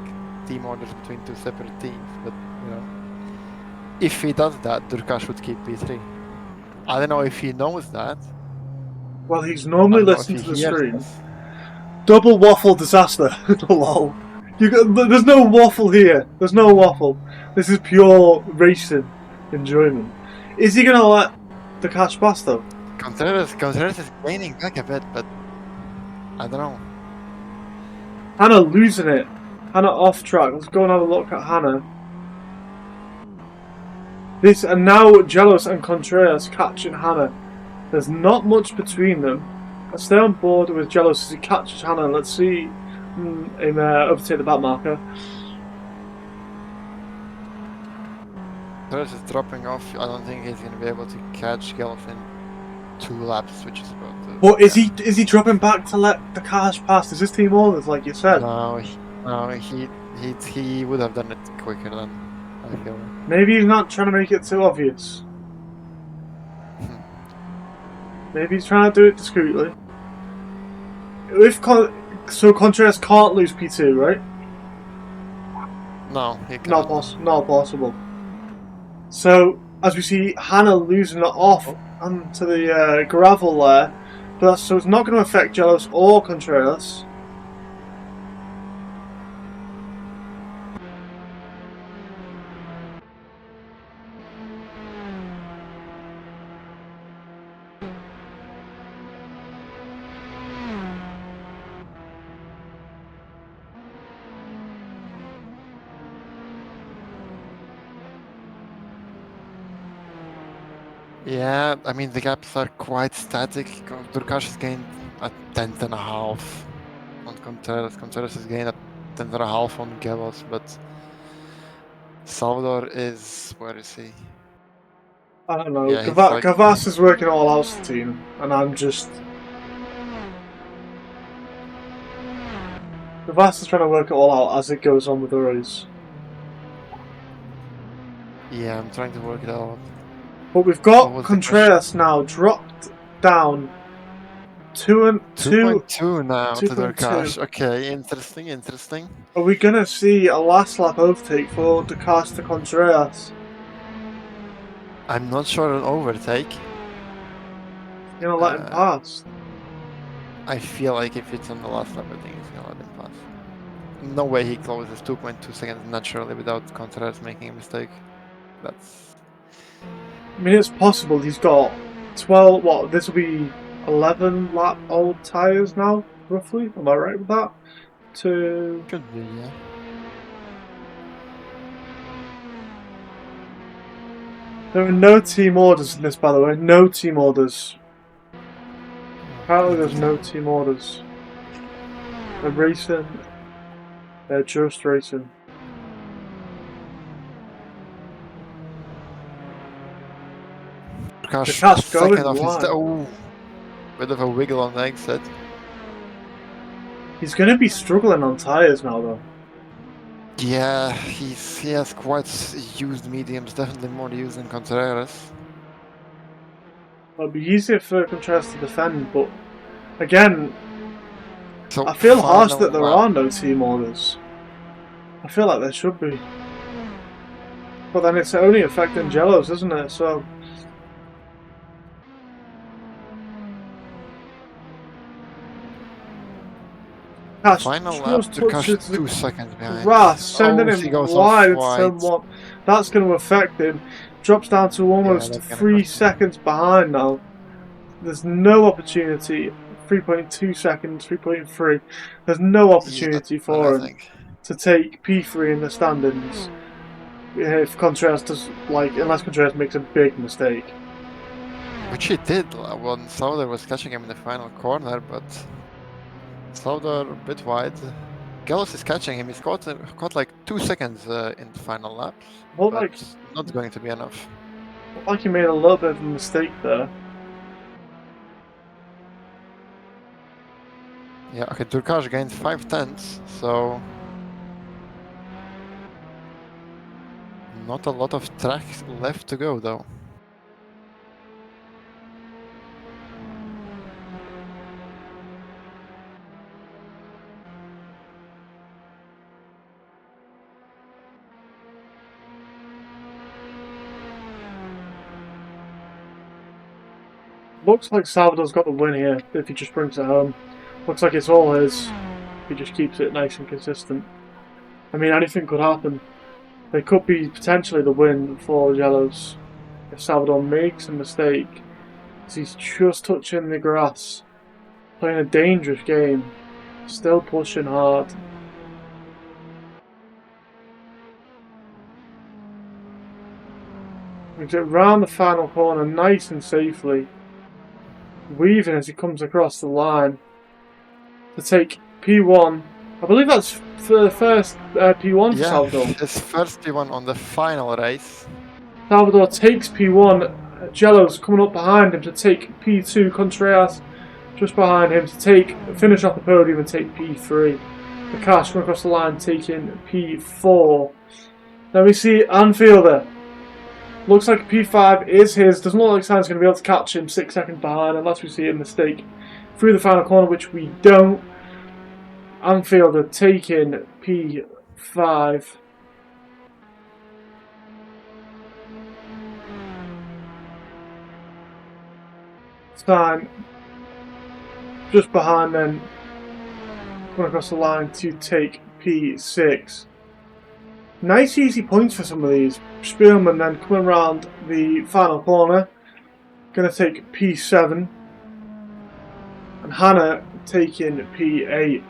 team orders between two separate teams, but you know, if he does that, Durkash would keep P3. I don't know if he knows that. Well, he's I normally don't know if listening he to the hears stream. this. Double waffle disaster. Lol. There's no waffle here. There's no waffle. This is pure racing enjoyment. Is he gonna let the cash pass though? Contreras is gaining back a bit, but I don't know. Hannah losing it. Hannah off track. Let's go and have a look at Hannah. This and now Jealous and Contreras catching Hannah. There's not much between them. I stay on board with Jealous as he catches Hannah. Let's see him overtake the back marker. Contreras is dropping off. I don't think he's gonna be able to catch Gelf in 2 laps, which is about to. But is he dropping back to let the cars pass? Is this team orders like you said? No, he would have done it quicker than I feel. Maybe he's not trying to make it too obvious. Maybe he's trying to do it discreetly. So Contreras can't lose P2, right? No, he can't. Not possible. So as we see Hannah losing it off onto the gravel there, but so it's not going to affect Jealous or Contreras. Yeah, I mean the gaps are quite static. Durkash has gained a tenth and a half on Contreras. Contreras has gained a tenth and a half on Gelos, but Salvador is where is he? I don't know. Yeah, he's like Gavas is working all out the team, and I'm just. Gavas is trying to work it all out as it goes on with the race. yeah, I'm trying to work it out. But we've got Contreras now dropped down 2.2 now to 2.2. Durkash. Okay, interesting. Are we gonna see a last lap overtake for Durkash to Contreras? I'm not sure an overtake. You're gonna let him pass? I feel like if it's on the last lap, I think he's gonna let him pass. No way he closes 2.2 seconds naturally without Contreras making a mistake. That's. I mean, it's possible. He's got 12. What? This will be 11 lap old tires now, roughly. Am I right with that? Could be, yeah. There are no team orders in this, by the way. No team orders. Apparently, there's no team orders. They're racing. They're just racing. Durkash going second off his. wide. Oh, bit of a wiggle on the exit. He's going to be struggling on tires now, though. Yeah, he has quite used mediums, definitely more used than Contreras. It'll be easier for Contreras to defend, but again, So I feel harsh final that there lap. are no team orders. I feel like there should be. But then it's only affecting Jellos, isn't it? So. Final lap, Durkash 2 seconds behind. Grass, sending he him goes wide off into turn 1. That's going to affect him. Drops down to almost 3 seconds behind now. There's no opportunity. 3.2 seconds, 3.3. There's no opportunity for him to take P3 in the standings. If Contreras does, unless Contreras makes a big mistake. Which he did when Salvador was catching him in the final corner, but Salvador a bit wide. Gelos is catching him. He's caught like 2 seconds in the final lap. Well, but not going to be enough. Like he made a little bit of a mistake there. Yeah, okay, Durkash gained 5 tenths, so Not a lot of track left to go, though. Looks like Salvador's got the win here if he just brings it home. Looks like it's all his. He just keeps it nice and consistent. I mean, anything could happen. They could be potentially the win for Yellows if Salvador makes a mistake. He's just touching the grass, playing a dangerous game, still pushing hard. Brings it round the final corner nice and safely, weaving as he comes across the line to take P1. I believe that's for the first P1 for Salvador. His first P1 on the final race. Salvador takes P1. Jello's coming up behind him to take P2. Contreras just behind him to finish off the podium and take P3. Akash coming across the line taking P4. Then we see Anfielder. Looks like P5 is his. Doesn't look like Sainz going to be able to catch him 6 seconds behind unless we see a mistake through the final corner, which we don't. Anfielder taking P5. Stein just behind them, going across the line to take P6. Nice easy points for some of these. Spielman then coming around the final corner, going to take P7. And Hannah taking P8.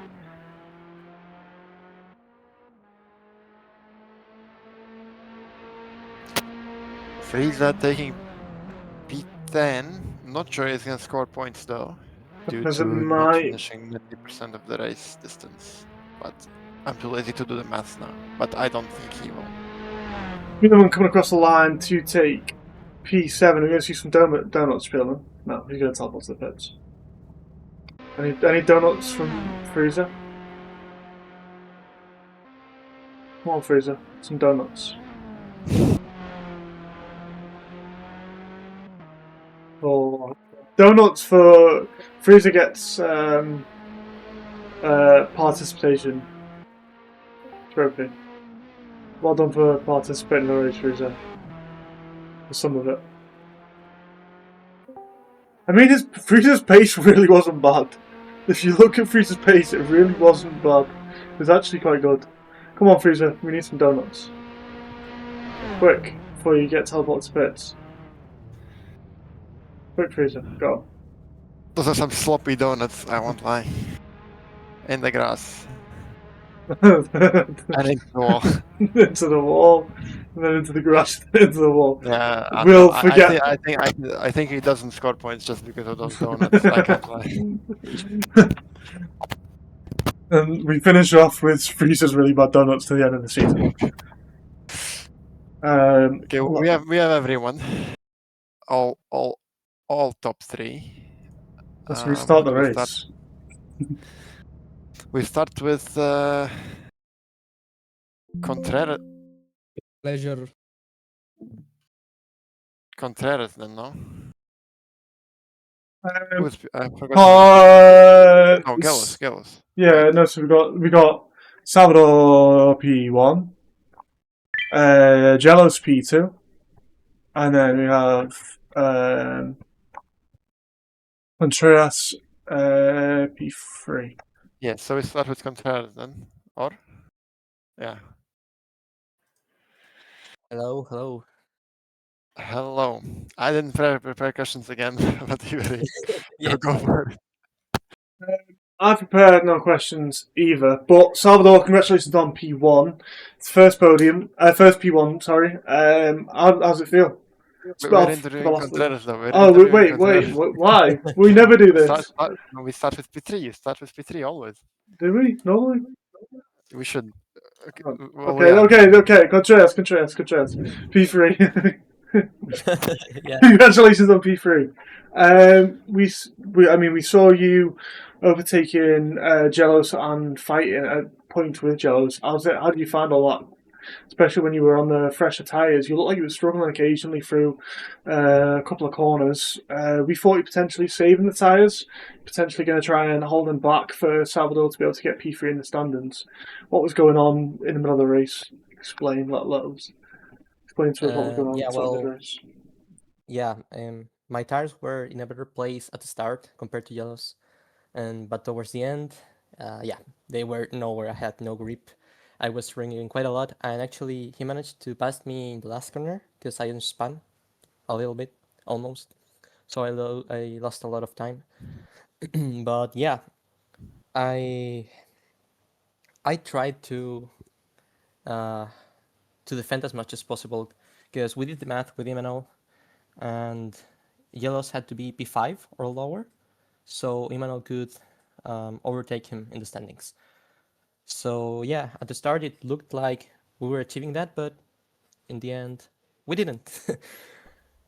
Frieza taking P10. Not sure he's gonna score points though, due Because to it not might. finishing 90% of the race distance. But I'm too lazy to do the maths now. But I don't think he will. Spielman coming across the line to take P7. We're going to see some donuts, Spielman. No, he's going to teleport to the pits. Any donuts from Frieza? Come on, Frieza. Some donuts. Oh, donuts for Frieza gets participation trophy. Well done for participating in the race, Frieza. For some of it. I mean, Frieza's pace really wasn't bad. If you look at Frieza's pace, it really wasn't bad. It was actually quite good. Come on, Frieza, we need some donuts. Quick, before you get teleported to pits. Quick, Frieza, go. Those are some sloppy donuts, I won't lie. In the grass. And into the wall. Into the wall, and then into the grass, into the wall. Yeah, We'll forget. I think he doesn't score points just because of those donuts. I can't lie. And we finish off with Frieza's really bad donuts to the end of the season. Okay, we have everyone. All top 3. Let's restart the race. We start with Contreras. Pleasure. Contreras then, no? I forgot. Oh, Gallows. Yeah, right. No. So we got Salvador P1, Jello's P2, and then we have Contreras P3. Yeah, so we start with Contreras then, or? Yeah. Hello. I didn't prepare questions again, but you go for it. I've prepared no questions either, but Salvador, congratulations on P1. It's first podium, first P1, sorry. How's it feel? We're interviewing Contreras though. Wait, why? We never do this. We start with P3, you start with P3 always. Do we? Normally? We should. Okay, Contreras. P3. Yeah. Congratulations on P3. We saw you overtaking Jellos and fighting at point with Jellos. How did you find all that? especially when you were on the fresher tyres. You looked like you were struggling occasionally through a couple of corners. We thought you potentially saving the tyres, potentially going to try and hold them back for Salvador to be able to get P3 in the standings. What was going on in the middle of the race? Explain, let us explain to us what was going on Yeah, inside the well, race. yeah. My tires were in a better place at the start compared to Yellow's, but towards the end, yeah, they were nowhere. I had no grip. I was ringing quite a lot, and actually, he managed to pass me in the last corner because I spun a little bit, almost. So I lost a lot of time. But yeah, I I tried uh, to defend as much as possible because we did the math with him and all, and Yellows had to be P5 or lower, so Imanol could overtake him in the standings. So yeah, at the start it looked like we were achieving that, but in the end we didn't.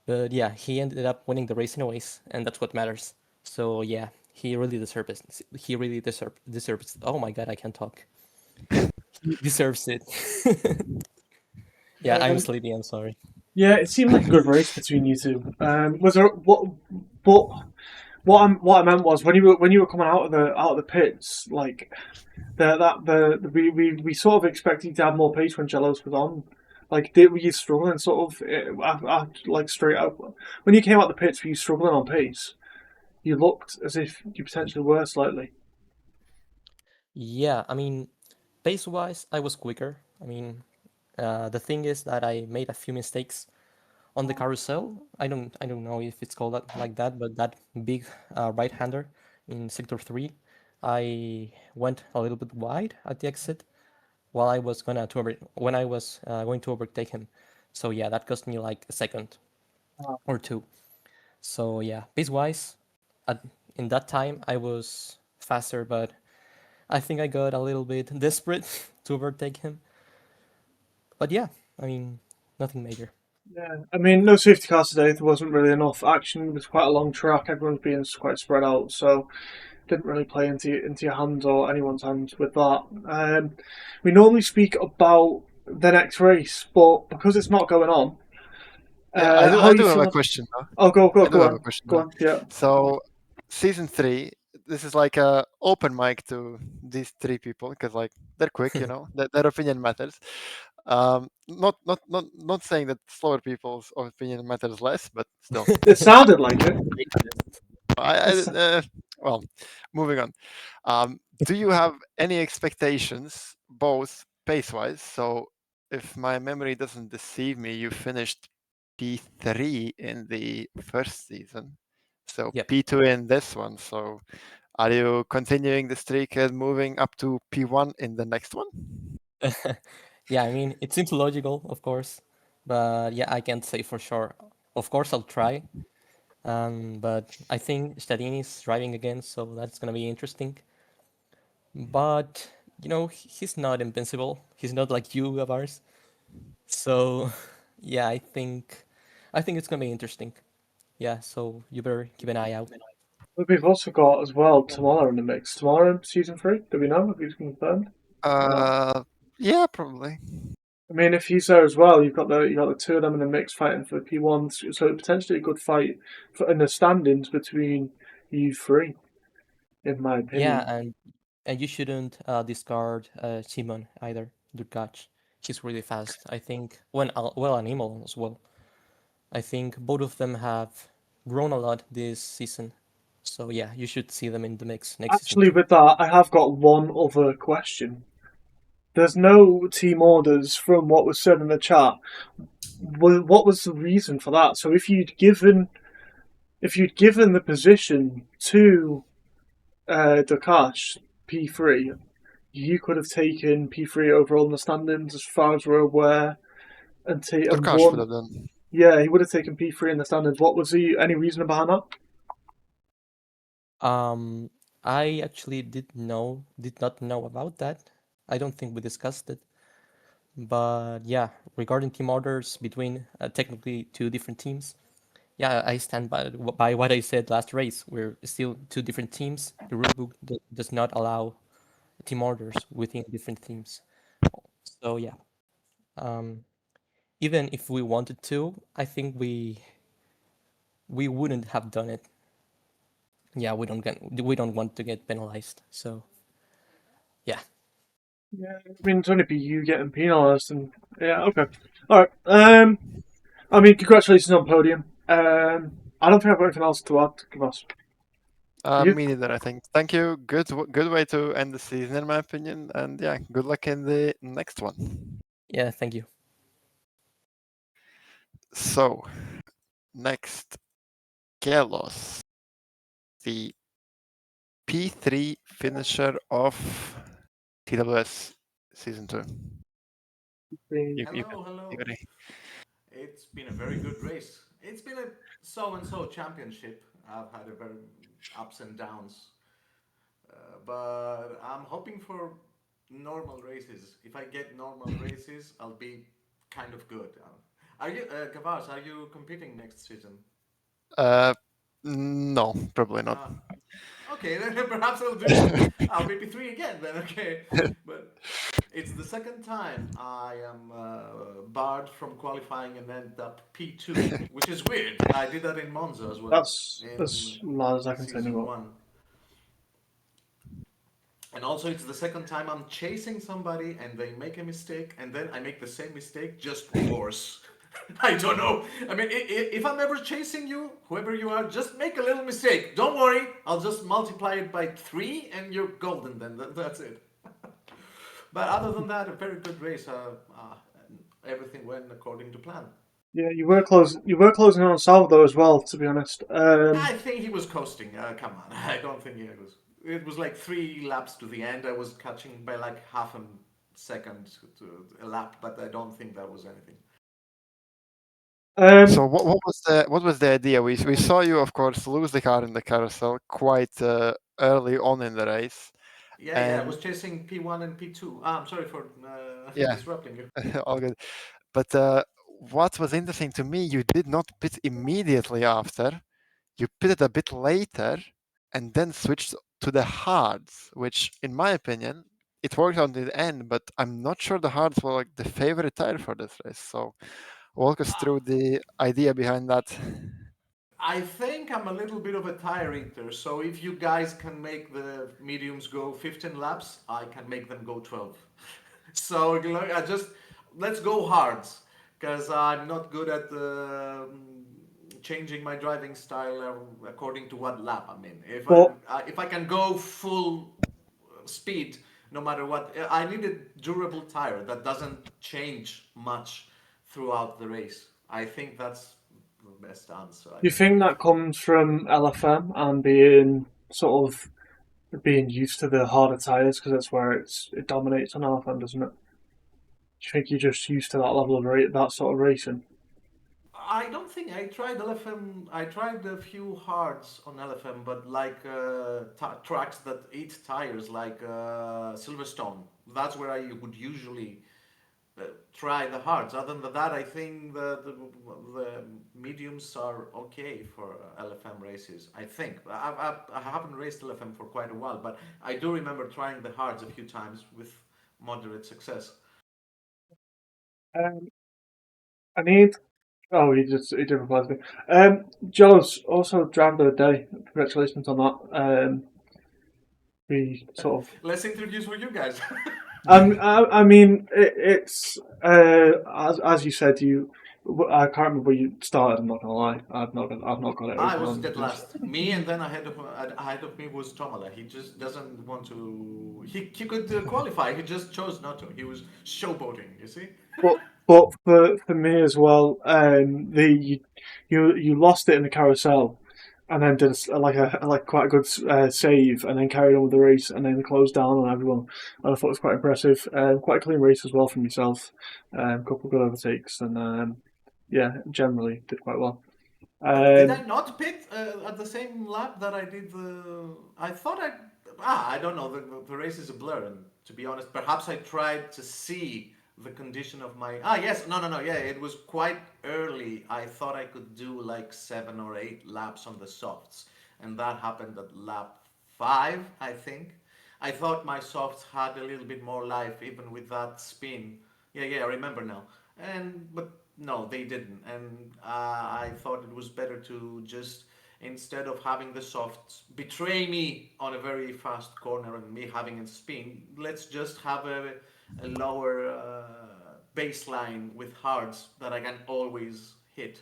But yeah, he ended up winning the race anyways, and that's what matters. So yeah, he really deserves it. He really deserves. Oh my god, I can't talk. He deserves it. Yeah, I'm Um, sleepy. I'm sorry. yeah, it seemed like a good race between you two. Was there what? But what I meant was when you were coming out of the pits, like we sort of expected you to have more pace when Jellos was on. Like, were you struggling sort of like straight up when you came out the pits? Were you struggling on pace? You looked as if you potentially were slightly. Yeah, I mean, pace-wise, I was quicker. I mean, the thing is that I made a few mistakes on the carousel. I don't know if it's called that, like that, but that big right-hander in sector 3, I went a little bit wide at the exit while I was gonna to when I was going to overtake him. So yeah, that cost me like a second or two. So yeah, pace-wise, at, in that time I was faster, but I think I got a little bit desperate to overtake him. But yeah, I mean, nothing major. Yeah, I mean, no safety cars today. There wasn't really enough action. It was quite a long track. Everyone's being quite spread out, so didn't really play into your hands or anyone's hands with that. We normally speak about the next race, but because it's not going on, Yeah, how I are you do have a feeling? question now. Oh, I do go have a on, question go now. on. Yeah, So, season 3, this is like a open mic to these 3 people because like they're quick, you know, their opinion matters. Not saying that slower people's opinion matters less, but still. it sounded like it. I, I It's, uh, well, moving on. Do you have any expectations, both pace-wise? So, if my memory doesn't deceive me, you finished P3 in the first season, so Yep. P2 in this one. So, are you continuing the streak and moving up to P1 in the next one? Yeah, I mean, it seems logical, of course, but yeah, I can't say for sure. Of course, I'll try, but I think Stadini is driving again, so that's gonna be interesting. But you know, he's not invincible. He's not like you of ours. So yeah, I think it's gonna be interesting. Yeah, so you better keep an eye out. but we've also got as well Tomorrow in the mix. Tomorrow in season 3. Do we know if he's confirmed or not? Uh, yeah, probably. I mean, if he's there as well, you got the two of them in the mix fighting for P1, so potentially a good fight in the standings between you three, in my Yeah, opinion. and you shouldn't discard Simon either, Durkach. She's really fast. I think well, and Imol as well. I think both of them have grown a lot this season. So yeah, you should see them in the mix next season Actually, too. with that, I have got one other question. There's no team orders from what was said in the chat. What was the reason for that? So if you'd given the position to Dakash P3, you could have taken P3 overall in the standings as far as we're aware, and Durkash would won. have done. Yeah, he would have taken P3 in the standings. What was the any reason behind that? Um, I actually did not know about that. I don't think we discussed it. But yeah, regarding team orders between technically two different teams, yeah, I stand by what I said last race. We're still two different teams. The rulebook does not allow team orders within different teams. So yeah, Um, Even if we wanted to, I think we wouldn't have done it. Yeah, we don't want to get penalized. So yeah, Yeah, I mean, it's only be you getting penalised, and yeah, okay, all right. I mean, congratulations on podium. I don't think I've got anything else to add, Kavas. You? Me neither, I think. Thank you. Good way to end the season, in my opinion. And yeah, good luck in the next one. yeah. Thank you. So, next, Kelos, the P3 finisher of TWS Season 2. You Hello, hello. Igor. It's been a very good race. It's been a so and so championship. I've had a very ups and downs, but I'm hoping for normal races. If I get normal races, I'll be kind of good. Are you, Kavas? Are you competing next season? Uh, no, probably not. Ah, okay, then perhaps I'll do. I'll be P3 again then. Okay, but it's the second time I am barred from qualifying and end up P2, which is weird. I did that in Monza as well That's in as mad as I can tell you season what. one. And also, it's the second time I'm chasing somebody and they make a mistake, and then I make the same mistake, just worse. I don't know. I mean, if I'm ever chasing you, whoever you are, just make a little mistake. Don't worry, I'll just multiply it by 3 and you're golden then. That's it. But other than that, a very good race. Everything went according to plan. Yeah, you were close. You were closing on Salvador as well, to be honest. I think he was coasting. Come on, I don't think he was. It was like 3 laps to the end. I was catching by like half a second to a lap, but I don't think that was anything. So um, what was the idea? We saw you, of course, lose the car in the carousel quite early on in the race, Yeah, yeah, I and was chasing P1 and P2. I'm sorry for yeah, disrupting you. all good. But what was interesting to me, you did not pit immediately after. You pitted a bit later, and then switched to the hards, which, in my opinion, it worked out in the end. But I'm not sure the hards were like the favorite tire for this race. So walk us through the idea behind that. I think I'm a little bit of a tire eater, so if you guys can make the mediums go 15 laps, I can make them go 12. So I just let's go hard, because I'm not good at changing my driving style according to what lap I'm in. but If I can go full speed, no matter what, I need a durable tire that doesn't change much throughout the race. I think that's the best answer. I you think. think that comes from LFM and being sort of being used to the harder tires because that's where it dominates on LFM, doesn't it? Do you think you're just used to that level of that sort of racing? I don't think I tried LFM. I tried a few hards on LFM, but like tracks that eat tires, like Silverstone. That's where I would usually try the hards. Other than that, I think the mediums are okay for LFM races. I think I haven't raced LFM for quite a while, but I do remember trying the hards a few times with moderate success. Um, I need. Oh, he did reply to me. Joe's also driver of the day. Congratulations on that. We sort of Less interviews for you guys. I mean, it's as you said. I can't remember where you started. I'm not gonna lie. I've not got it I open was on dead this. last. Me and then ahead of me was Tomala. He just doesn't want to. He could qualify. He just chose not to. He was showboating. You see. But but for me as well, you lost it in the carousel, and then did like quite a good save, and then carried on with the race, and then closed down on everyone. And I thought it was quite impressive. Quite a clean race as well from yourself. Couple of good overtakes, and yeah, generally did quite well. Did I Um, not pit at the same lap that I did the? I thought I. Ah, I don't know. The race is a blur, and to be honest, perhaps I tried to see the condition of my. Ah, yes, no, no, no. Yeah, it was quite early. I thought I could do like 7 or 8 laps on the softs, and that happened at lap 5, I think. I thought my softs had a little bit more life, even with that spin. I remember now. But no, they didn't, and I thought it was better to just, instead of having the softs betray me on a very fast corner and me having it spin, let's just have a lower baseline with hards that I can always hit.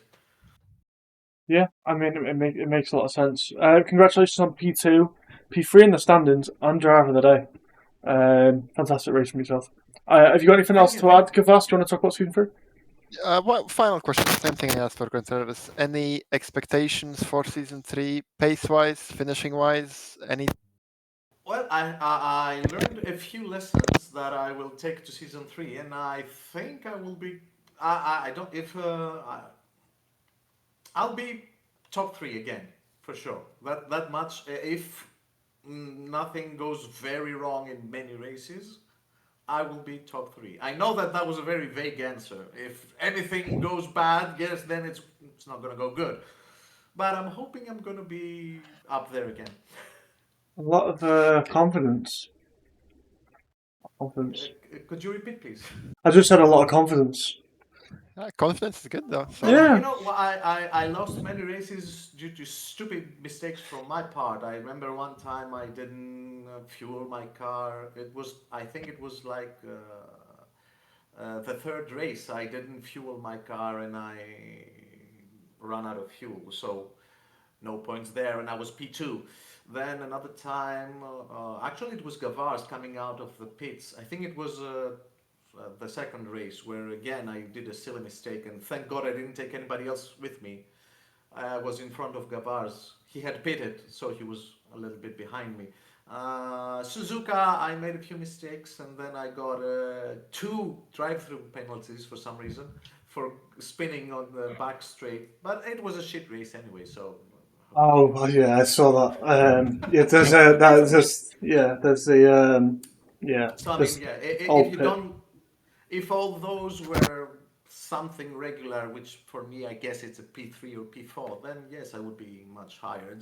Yeah, I mean, it makes a lot of sense. Congratulations on P2, P3 in the standings, and driver of the day. Fantastic race from yourself. Have you got anything else to add, Kavas? Do you want to talk about season 3? One final question, same thing I asked for Contreras. Any expectations for season 3, pace-wise, finishing-wise? Any? Well, I learned a few lessons that I will take to season 3, and I think I will be. I don't. If I'll be top 3 again for sure. That much. If nothing goes very wrong in many races, I will be top 3. I know that that was a very vague answer. If anything goes bad, yes, then it's not gonna go good. But I'm hoping I'm gonna be up there again. A lot of confidence. Confidence. Could you repeat, please? I just said a lot of confidence. Confidence is good though. So. Yeah. You know, I lost many races due to stupid mistakes from my part. I remember one time I didn't fuel my car. I think it was like the third race. I didn't fuel my car and I ran out of fuel. So no points there, and I was P2. Then another time, actually it was Gavars coming out of the pits. I think it was the second race where again I did a silly mistake, and thank God I didn't take anybody else with me. I was in front of Gavars. He had pitted, so he was a little bit behind me. Suzuka, I made a few mistakes, and then I got 2 drive-through penalties for some reason for spinning on the back straight. But it was a shit race anyway, so. Oh, yeah, I saw that. Yeah, there's that's just there's the yeah. So I There's mean, yeah, old if you pit. don't, if all those were something regular, which for me I guess it's a P3 or P4, then yes, I would be much higher.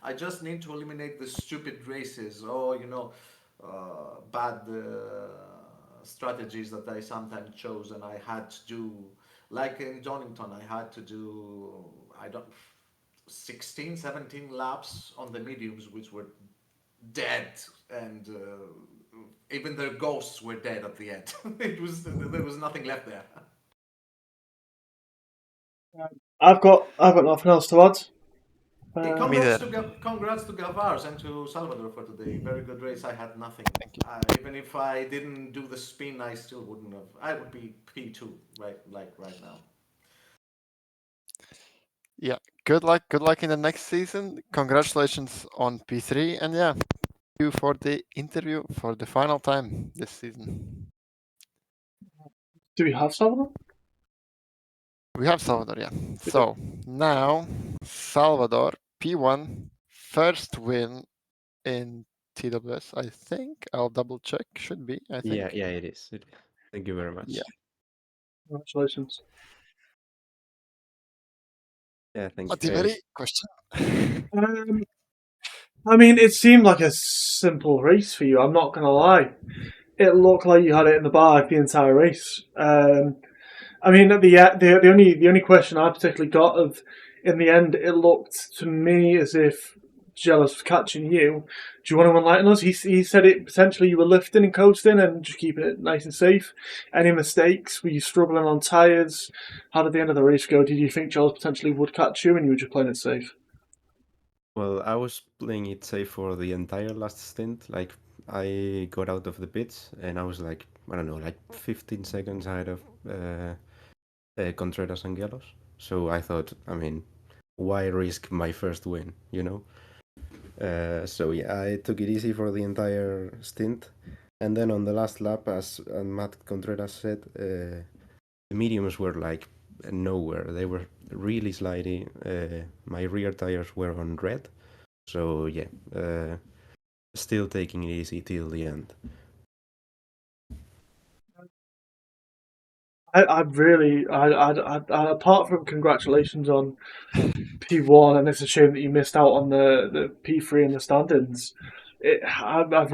I just need to eliminate the stupid races or bad strategies that I sometimes chose, and I had to do, like in Donington, I had to do I don't 16, 17 laps on the mediums, which were dead, and even their ghosts were dead at the end. There was nothing left there. I've got nothing else to add. Congrats to Gavars and to Salvador for today. Very good race. I had nothing. Thank you. Even if I didn't do the spin, I still wouldn't have. I would be P2 right now. Yeah, good luck in the next season. Congratulations on P3, and yeah, thank you for the interview for the final time this season. Do we have Salvador? We have Salvador, yeah. So now Salvador P1 first win in TWS. I think I'll double check. Should be. I think. Yeah, it is. Thank you very much. Yeah. Congratulations. Yeah, thank you. Mativeri, question. I mean, it seemed like a simple race for you. I'm not gonna lie. It looked like you had it in the bag the entire race. I mean, the only question I particularly got of in the end, it looked to me as if Jealous was catching you. Do you want to enlighten us? He said it potentially you were lifting and coasting and just keeping it nice and safe. Any mistakes? Were you struggling on tyres? How did the end of the race go? Did you think Jealous potentially would catch you and you were just playing it safe? Well, I was playing it safe for the entire last stint. Like, I got out of the pits and I was like, I don't know, like 15 seconds ahead of Contreras and Gelos. So I thought, I mean, why risk my first win, you know? So yeah, I took it easy for the entire stint. And then on the last lap, as Matt Contreras said, the mediums were like nowhere. They were really slidey. My rear tires were on red. So yeah, still taking it easy till the end. Apart from congratulations on P1, and it's a shame that you missed out on the P3 in the standings. I've got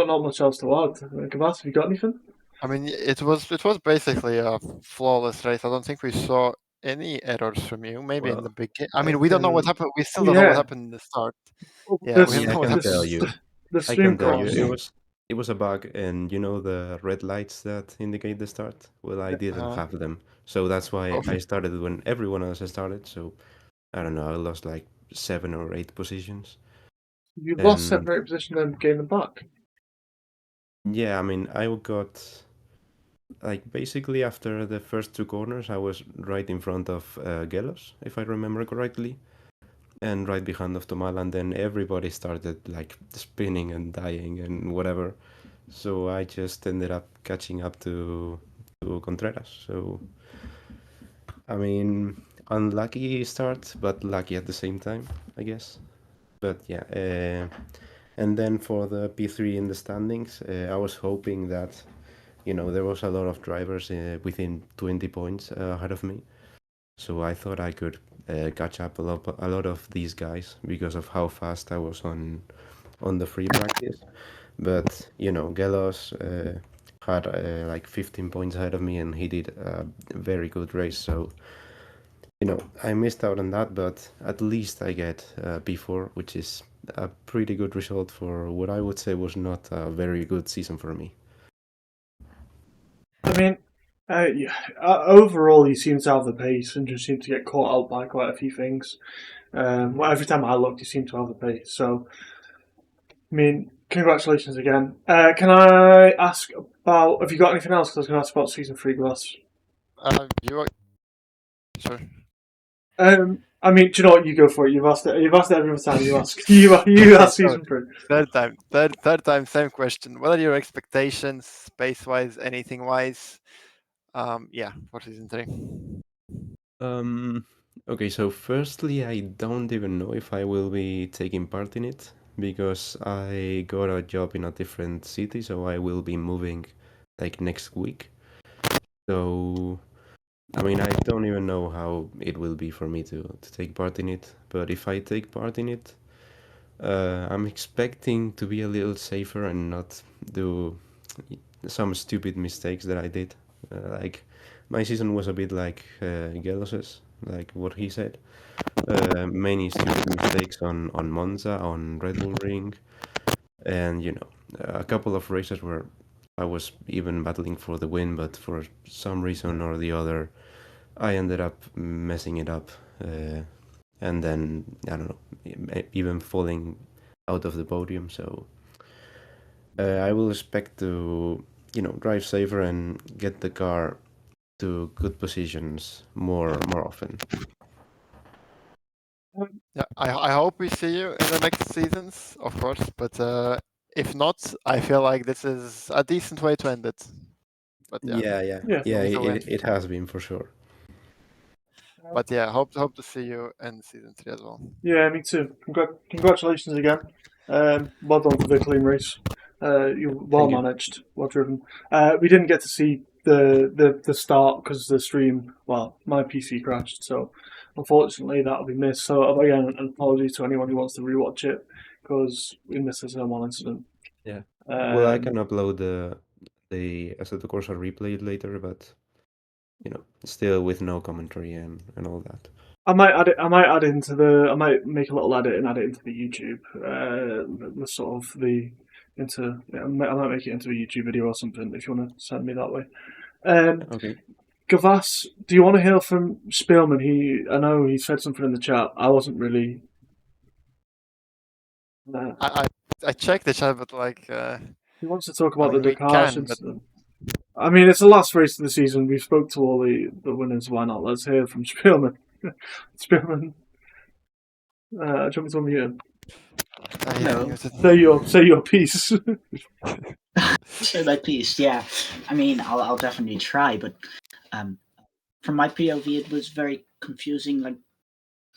not much else to add. Kavas, have you got anything? I mean, it was basically a flawless race. I don't think we saw any errors from you. Maybe in Well, the beginning. I I mean, we don't know what can, happened. We still don't know what happened in the start. Yeah, we don't yeah, I know what can happened. tell this, you. the I stream can tell you, cross. it was a bug, and you know the red lights that indicate the start. Well, I didn't Uh, have them, so that's why oh, I started when everyone else started. So I don't know, I lost like 7 or 8 positions, You lost and 7 or 8 position and gained them back. yeah, I mean, I got like basically after the first 2 corners, I was right in front of Gelos, if I remember correctly, and right behind of Tomal, and then everybody started like spinning and dying and whatever. So I just ended up catching up to Contreras. So I mean, unlucky start, but lucky at the same time, I guess. But yeah, and then for the P3 in the standings, I was hoping that there was a lot of drivers within 20 points ahead of me. So I thought I could catch up a lot of these guys because of how fast I was on the free practice. But Gelos had like 15 points ahead of me, and he did a very good race. So I missed out on that, but at least I get P4, which is a pretty good result for what I would say was not a very good season for me. I mean, overall, you seem to have the pace and just seem to get caught out by quite a few things. Well, every time I looked, you seem to have the pace. So, I mean, congratulations again. Can I ask about? Have you got anything else? Because I was going to ask about season 3 glass. you are sure. I mean, do you know what? You go for it. You've asked it. You've asked it every time you ask. You Okay, ask so season 3. third time, same question. What are your expectations, space wise, anything wise? Yeah, for season 3. Okay, so firstly, I don't even know if I will be taking part in it because I got a job in a different city, so I will be moving like next week. So, I mean, I don't even know how it will be for me to take part in it, but if I take part in it, I'm expecting to be a little safer and not do some stupid mistakes that I did. Like, my season was a bit like Gelos's, like what he said. Many stupid mistakes on Monza, on Red Bull Ring, and a couple of races where I was even battling for the win, but for some reason or the other, I ended up messing it up, and then I don't know, even falling out of the podium. So I will expect to drive safer and get the car to good positions more often. Yeah, I hope we see you in the next seasons, of course. But if not, I feel like this is a decent way to end it. But yeah, Yeah. either way. It has been for sure. But yeah, hope to see you in season 3 as well. Yeah, me too. Congratulations again. Well done for the clean race. You well Thank you. managed, well driven. We didn't get to see the start because the stream. Well, my PC crashed, so unfortunately that'll be missed. So again, an apology to anyone who wants to rewatch it because we missed this one incident. Yeah. Well, I Um, can upload the Assetto Corsa replay later, but still with no commentary and all that. I might add it. I might add into the. I might make a little edit and add it into the YouTube. The sort of the into. Yeah, I might make it into a YouTube video or something if you want to send me that way. Okay. Gavas, do you want to hear from Spielman? I know he said something in the chat. I wasn't really. I checked the chat, but like, He wants to talk I about the mean, we Dakar can, but incident. I mean, it's the last race of the season. We spoke to all the winners. Why not? Let's hear from Spielman. Spielman, do you want me to unmute him? yeah, No. Say your piece. Say my piece, yeah. I mean, I'll definitely try, but from my POV, it was very confusing. Like,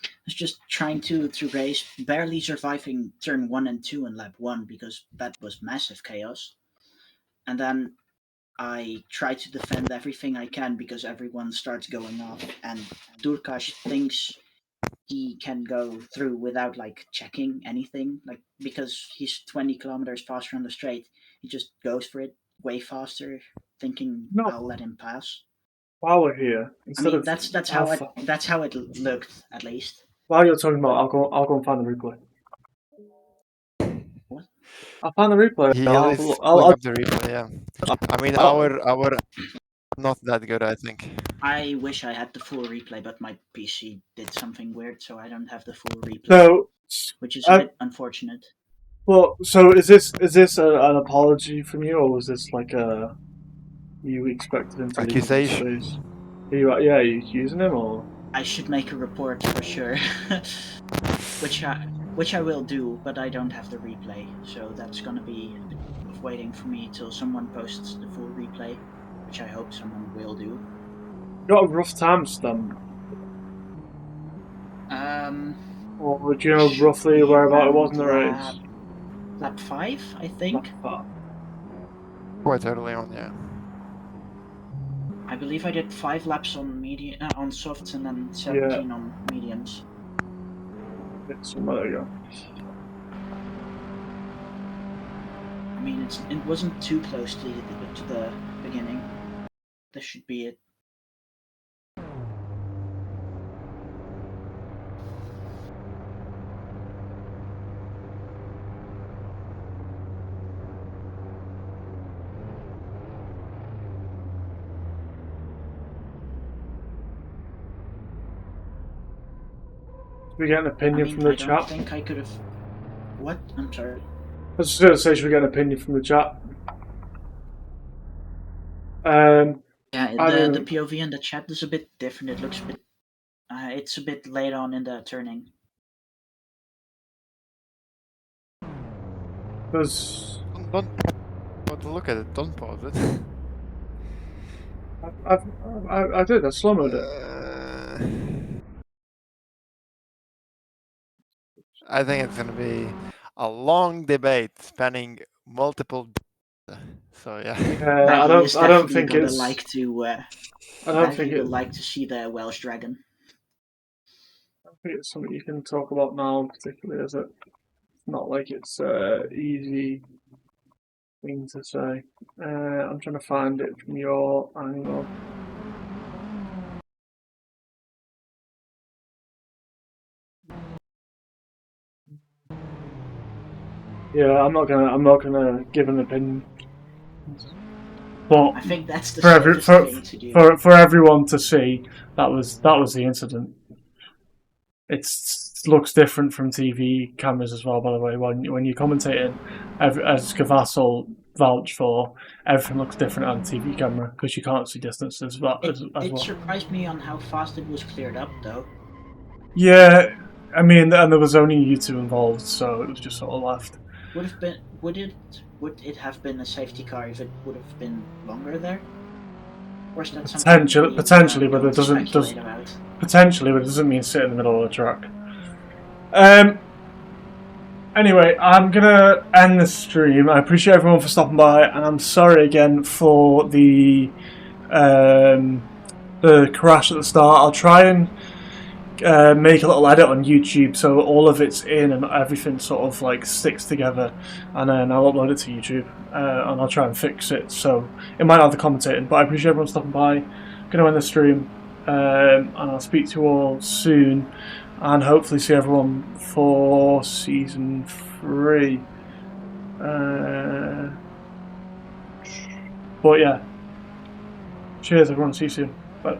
I was just trying to race, barely surviving turn 1 and 2 in lap 1 because that was massive chaos. And then I try to defend everything I can because everyone starts going off, and Durkash thinks he can go through without like checking anything, like because he's 20 kilometers faster on the straight, he just goes for it way faster, thinking No. I'll let him pass. While we're here, I instead mean, of that's how it looked, at least. while you're talking about, I'll go and find the replay. What? I'll find the replay. He I'll at have a least look. look up the replay. Yeah. I mean, I'll- our not that good, I think. I wish I had the full replay, but my PC did something weird, so I don't have the full replay, So, which is a bit unfortunate. well, so is this an apology from you, or was this like a you expected him to leave his Accusation. space? Are you accusing him, or I should make a report for sure, which I will do, but I don't have the replay, so that's gonna be a bit of waiting for me till someone posts the full replay, which I hope someone will do. you got a rough timestamp, or do you know Should roughly be whereabout it was around in the race? lap 5, I think. Quite early on, yeah. I believe I did 5 laps on on softs and then 17 on mediums. There you go. I mean, it wasn't too close to the beginning. This should be it. We get an I opinion mean, from the I don't chat. think I could have. What? I'm sorry. I was just going to say, should we get an opinion from the chat? Yeah, I the mean, POV in the chat is a bit different. It looks a bit. It's a bit late on in the turning. because Don't look at it. Don't pause it. I did. I slow-moed it. I think it's gonna be a long debate spanning multiple. So yeah. I Maggie is don't. I don't definitely think gonna it's. like to. I don't Maggie think will it. like to see the Welsh dragon. I think it's something you can talk about now, particularly as it's not like it's easy thing to say. I'm trying to find it from your angle. Yeah, I'm not gonna give an opinion. But I think that's the for safest thing to do. for everyone to see, that was the incident. It looks different from TV cameras as well. By the way, when you're commentating, as Cavassal vouched for, everything looks different on a TV camera because you can't see distances as It well. surprised me on how fast it was cleared up, though. Yeah, I mean, and there was only you two involved, so it was just sort of left. Would it have been a safety car if it would have been longer there? Or is that something Potentially, but don't it doesn't speculate about? potentially, but it doesn't mean sit in the middle of the track. Anyway, I'm gonna end the stream. I appreciate everyone for stopping by, and I'm sorry again for the crash at the start. I'll try and make a little edit on YouTube so all of it's in and everything sort of like sticks together, and then I'll upload it to YouTube and I'll try and fix it so it might not have the commentating. But I appreciate everyone stopping by. I'm gonna end the stream, and I'll speak to you all soon, and hopefully see everyone for season 3. But yeah, cheers everyone. See you soon. Bye.